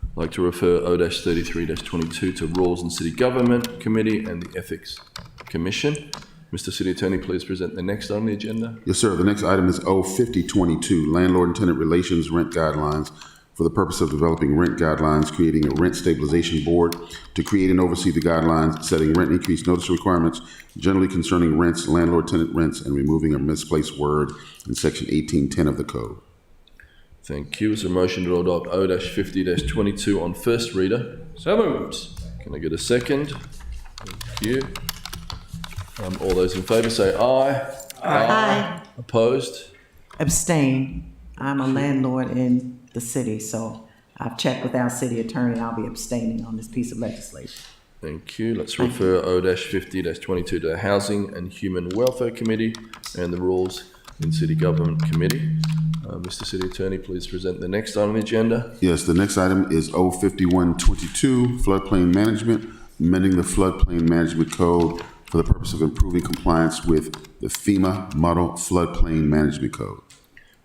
I'd like to refer 0-33-22 to Rules and City Government Committee and the Ethics Commission. Mr. City Attorney, please present the next item on the agenda. Yes, sir. The next item is 05022, Landlord and Tenant Relations Rent Guidelines, for the purpose of developing rent guidelines, creating a rent stabilization board to create and oversee the guidelines, setting rent increase notice requirements, generally concerning rents, landlord-tenant rents, and removing a misplaced word in section 1810 of the code. Thank you. Is there a motion to adopt 0-50-22 on first reader? So moved. Can I get a second? Thank you. All those in favour say aye. Aye. Opposed? Abstain. I'm a landlord in the city, so I've checked with our city attorney. I'll be abstaining on this piece of legislation. Thank you. Let's refer 0-50-22 to the Housing and Human Welfare Committee and the Rules in City Government Committee. Mr. City Attorney, please present the next item on the agenda. Yes, the next item is 05122, Floodplain Management, amending the Floodplain Management Code for the purpose of improving compliance with the FEMA Model Floodplain Management Code.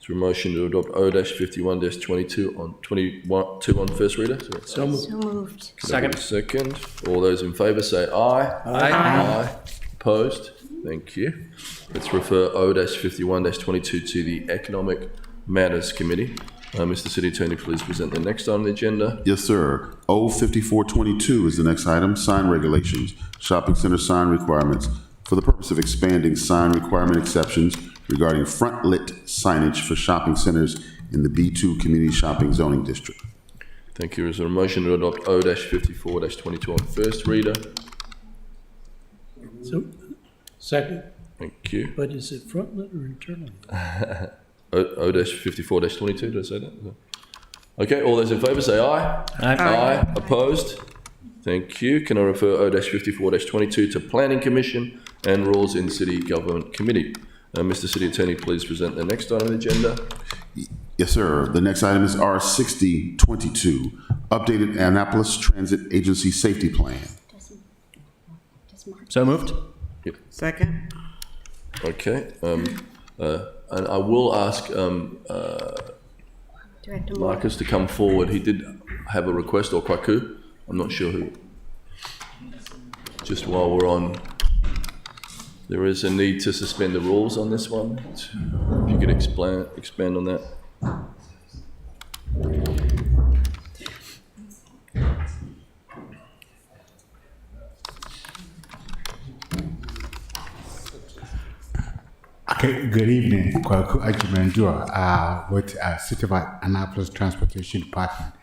Is there a motion to adopt 0-51-22 on 22 on first reader? So moved. So moved. Second. Second. All those in favour say aye. Aye. Opposed? Thank you. Let's refer 0-51-22 to the Economic Matters Committee. Mr. City Attorney, please present the next item on the agenda. Yes, sir. 05422 is the next item, sign regulations, shopping center sign requirements, for the purpose of expanding sign requirement exceptions regarding front-lit signage for shopping centers in the B2 Community Shopping Zoning District. Thank you. Is there a motion to adopt 0-54-22 on first reader? So, second. Thank you. But is it front-lit or internal? 0-54-22, did I say that? Okay, all those in favour say aye. Aye. Opposed? Thank you. Can I refer 0-54-22 to Planning Commission and Rules in City Government Committee? Mr. City Attorney, please present the next item on the agenda. Yes, sir. The next item is R6022, Updated Annapolis Transit Agency Safety Plan. So moved. Yep. Second. Okay. And I will ask Marcus to come forward. He did have a request, or Kwaku. I'm not sure who. Just while we're on, there is a need to suspend the rules on this one. If you could expand on that. Okay, good evening. Kwaku Ajimendua with City of Annapolis Transportation Department.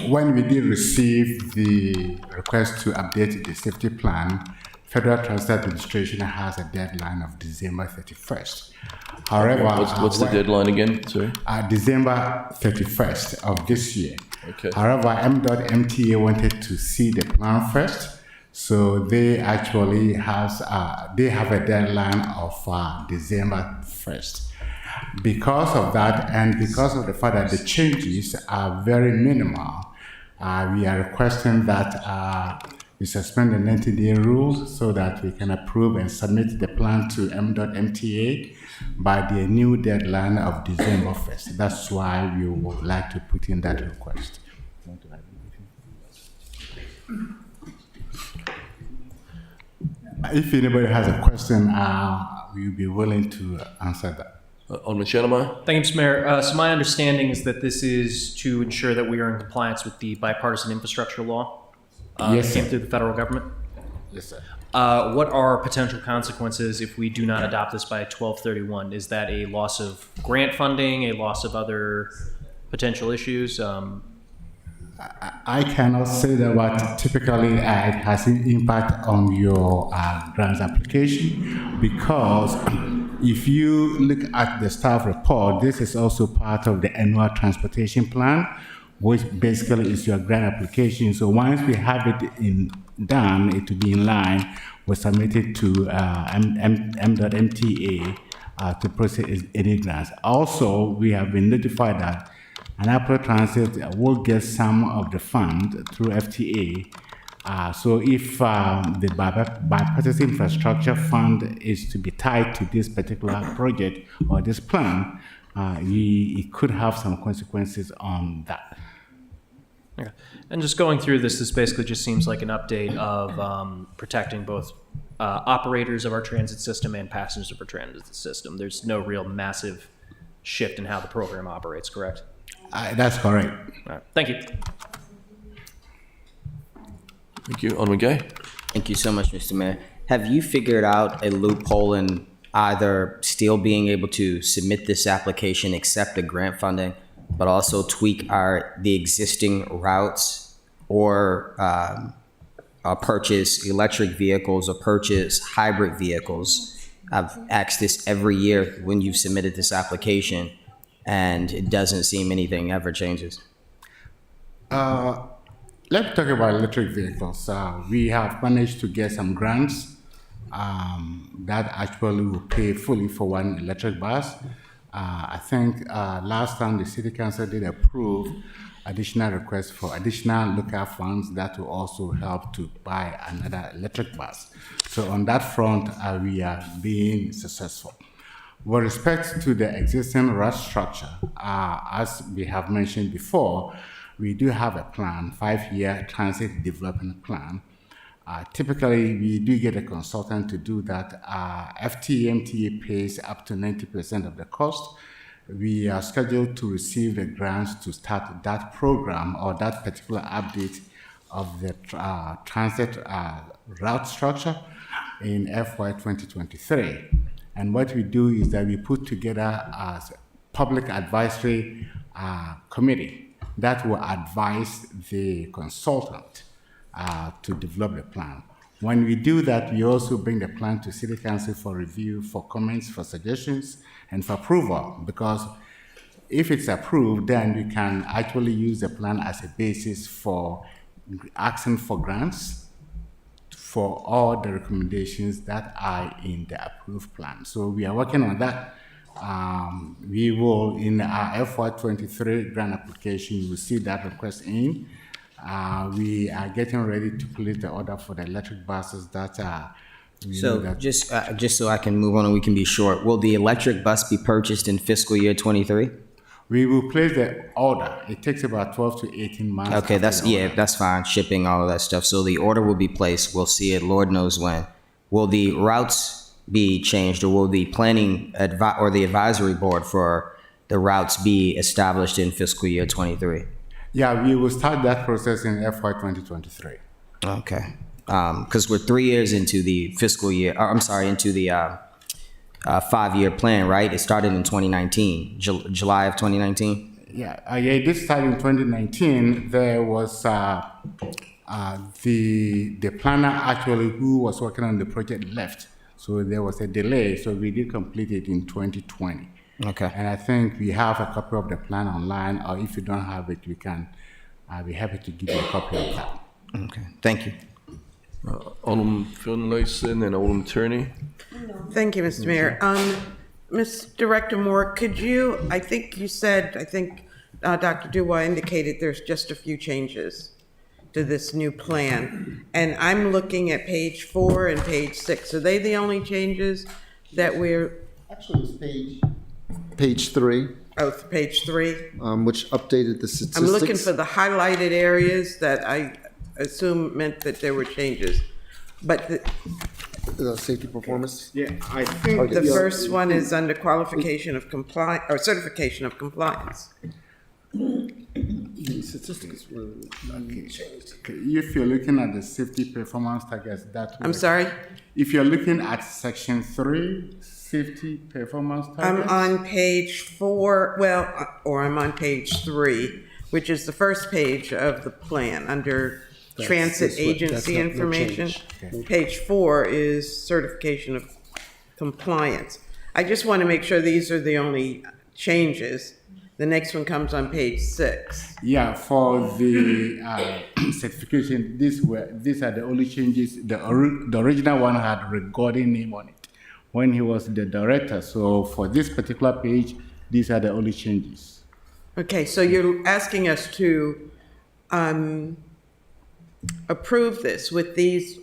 When we did receive the request to update the safety plan, Federal Transit Administration has a deadline of December 31st. However, what's the deadline again? Sorry. December 31st of this year. Okay. However, MTA wanted to see the plan first, so they actually have a deadline of December 1st. Because of that, and because of the fact that the changes are very minimal, we are requesting that we suspend the 90-day rule so that we can approve and submit the plan to MTA by the new deadline of December 1st. That's why we would like to put in that request. If anybody has a question, we'll be willing to answer that. Alderman Shanamai. Thank you, Mr. Mayor. So my understanding is that this is to ensure that we are in compliance with the bipartisan infrastructure law Yes, that came sir. through the federal government. Yes, sir. What are potential consequences if we do not adopt this by 12/31? Is that a loss of grant funding, a loss of other potential issues? I cannot say that, but typically it has an impact on your grant application, because if you look at the staff report, this is also part of the annual transportation plan, which basically is your grant application. So once we have it done, it will be in line. We submit it to M.MTA to process any grants. Also, we have been notified that Annapolis Transit will get some of the fund through FTA. So if the bipartisan infrastructure fund is to be tied to this particular project or this plan, it could have some consequences on that. Okay. And just going through this basically just seems like an update of protecting both operators of our transit system and passengers of our transit system. There's no real massive shift in how the program operates, correct? That's correct. All right. Thank you. Thank you. Alderman Gay. Thank you so much, Mr. Mayor. Have you figured out a loophole in either still being able to submit this application, accept the grant funding, but also tweak the existing routes, or purchase electric vehicles or purchase hybrid vehicles? I've asked this every year when you've submitted this application, and it doesn't seem anything ever changes. Let's talk about electric vehicles. We have managed to get some grants that actually will pay fully for one electric bus. I think last time the City Council did approve additional requests for additional local funds that will also help to buy another electric bus. So on that front, we are being successful. With respect to the existing route structure, as we have mentioned before, we do have a plan, 5-year transit development plan. Typically, we do get a consultant to do that. FTA pays up to 90% of the cost. We are scheduled to receive the grants to start that program or that particular update of the transit route structure in FY 2023. And what we do is that we put together a public advisory committee that will advise the consultant to develop the plan. When we do that, we also bring the plan to City Council for review, for comments, for suggestions, and for approval. Because if it's approved, then we can actually use the plan as a basis for asking for grants for all the recommendations that are in the approved plan. So we are working on that. We will, in our FY23 grant application, you will see that request in. We are getting ready to place the order for the electric buses that are. So just so I can move on and we can be short, will the electric bus be purchased in fiscal year 23? We will place the order. It takes about 12 to 18 months. Okay, that's fine. Shipping, all of that stuff. So the order will be placed. We'll see it. Lord knows when. Will the routes be changed, or will the planning or the advisory board for the routes be established in fiscal year 23? Yeah, we will start that process in FY 2023. Okay, because we're 3 years into the fiscal year. Into the 5-year plan, right? It started in 2019, July of 2019. Yeah, it did start in 2019. There was the planner actually who was working on the project left, so there was a delay. So we did complete it in 2020. Okay. And I think we have a copy of the plan online, or if you don't have it, we can. I'll be happy to give you a copy of that. Okay. Thank you. Alderman Finlayson and Alderman Tierney. Thank you, Mr. Mayor. Ms. Director Moore, could you, I think Dr. Dubois indicated there's just a few changes to this new plan. And I'm looking at page 4 and page 6. Are they the only changes that we're? Actually, it's page 3. Oh, page 3? Which updated the statistics. I'm looking for the highlighted areas that I assume meant that there were changes. But Safety performance? Yeah, I think The first one is under qualification of compliance, or certification of compliance. Statistics were changed. if you're looking at the safety performance targets, I'm sorry? If you're looking at section 3, safety performance I'm targets. on page 4, or I'm on page 3, which is the first page of the plan, under transit this one. agency That's no information. change. Page 4 is certification of compliance. I just want to make sure these are the only changes. The next one comes on page 6. Yeah, for the certification, these are the only changes. The original one had Gordon name on it when he was the director. So for this particular page, these are the only changes. Okay, so you're asking us to approve this with these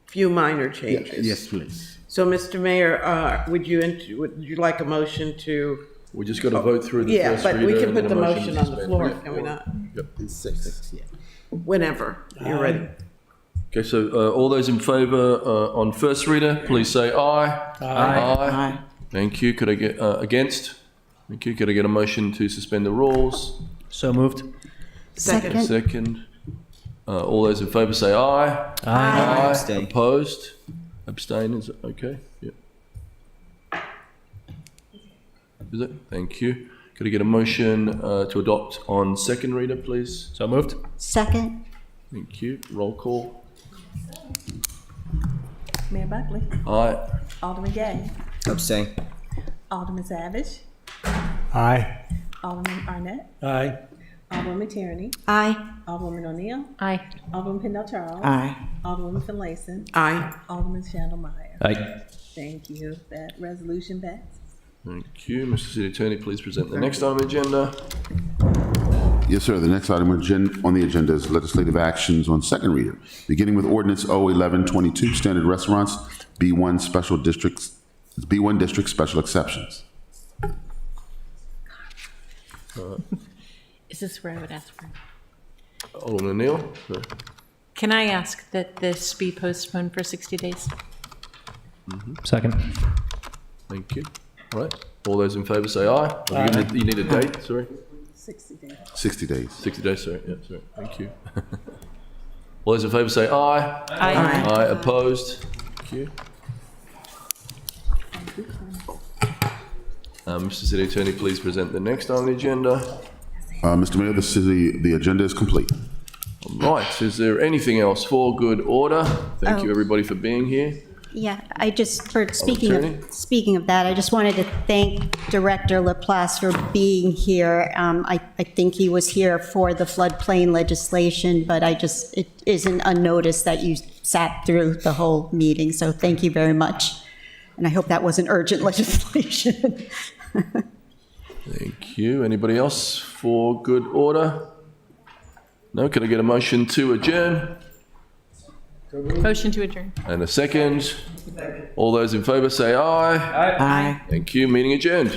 few minor changes? Yes, please. So, Mr. Mayor, would you like a motion to? We just got to vote through the Yeah, first but we reader can and put then the a motion to on the suspend. floor, Yeah. can we not? Yep. Six, yeah. Whenever you're ready. Okay, so all those in favour on first reader, please say aye. Aye. Thank you. Could I get against? Thank you. Could I get a motion to suspend the rules? So moved. Second. Second. All those in favour say aye. Aye. Abstain. Opposed? Abstain is okay. Yep. Is it? Thank you. Could I get a motion to adopt on second reader, please? So moved. Second. Thank you. Roll call. Mayor Buckley, Aye. Alderman Gay, Abstain. Alderman Savage, Aye. Alderman Arnett, Aye. Alderwoman Tierney, Aye. Alderwoman O'Neill, Aye. Alderman Pendle Charles. Aye. Alderwoman Finlayson. Aye. Alderman Chandler Meyer. Aye. Thank you. That resolution passes. Thank you. Mr. City Attorney, please present the next item on the agenda. Yes, sir. The next item on the agenda is legislative actions on second reader, beginning with ordinance 01122, standard restaurants, B1 district special exceptions. Is this where I would ask for? Alderman O'Neill. Can I ask that this be postponed for 60 days? Second. Thank you. All right. All those in favour say aye. You need a date, sorry. 60 days. 60 days. 60 days, sorry. Yeah, sorry. Thank you. All those in favour say aye. Aye. Aye. Opposed? Thank you. Mr. City Attorney, please present the next item on the agenda. Mr. Mayor, the agenda is complete. All right. Is there anything else for good order? Thank you, everybody, for being here. Yeah, I just, Attorney? speaking of that, I just wanted to thank Director Laplace for being here. I think he was here for the floodplain legislation, but it isn't unnoticed that you sat through the whole meeting, so thank you very much. And I hope that wasn't urgent legislation. Thank you. Anybody else for good order? No? Can I get a motion to adjourn? Motion to adjourn. And a second. All those in favour say aye. Aye. Thank you. Meeting adjourned.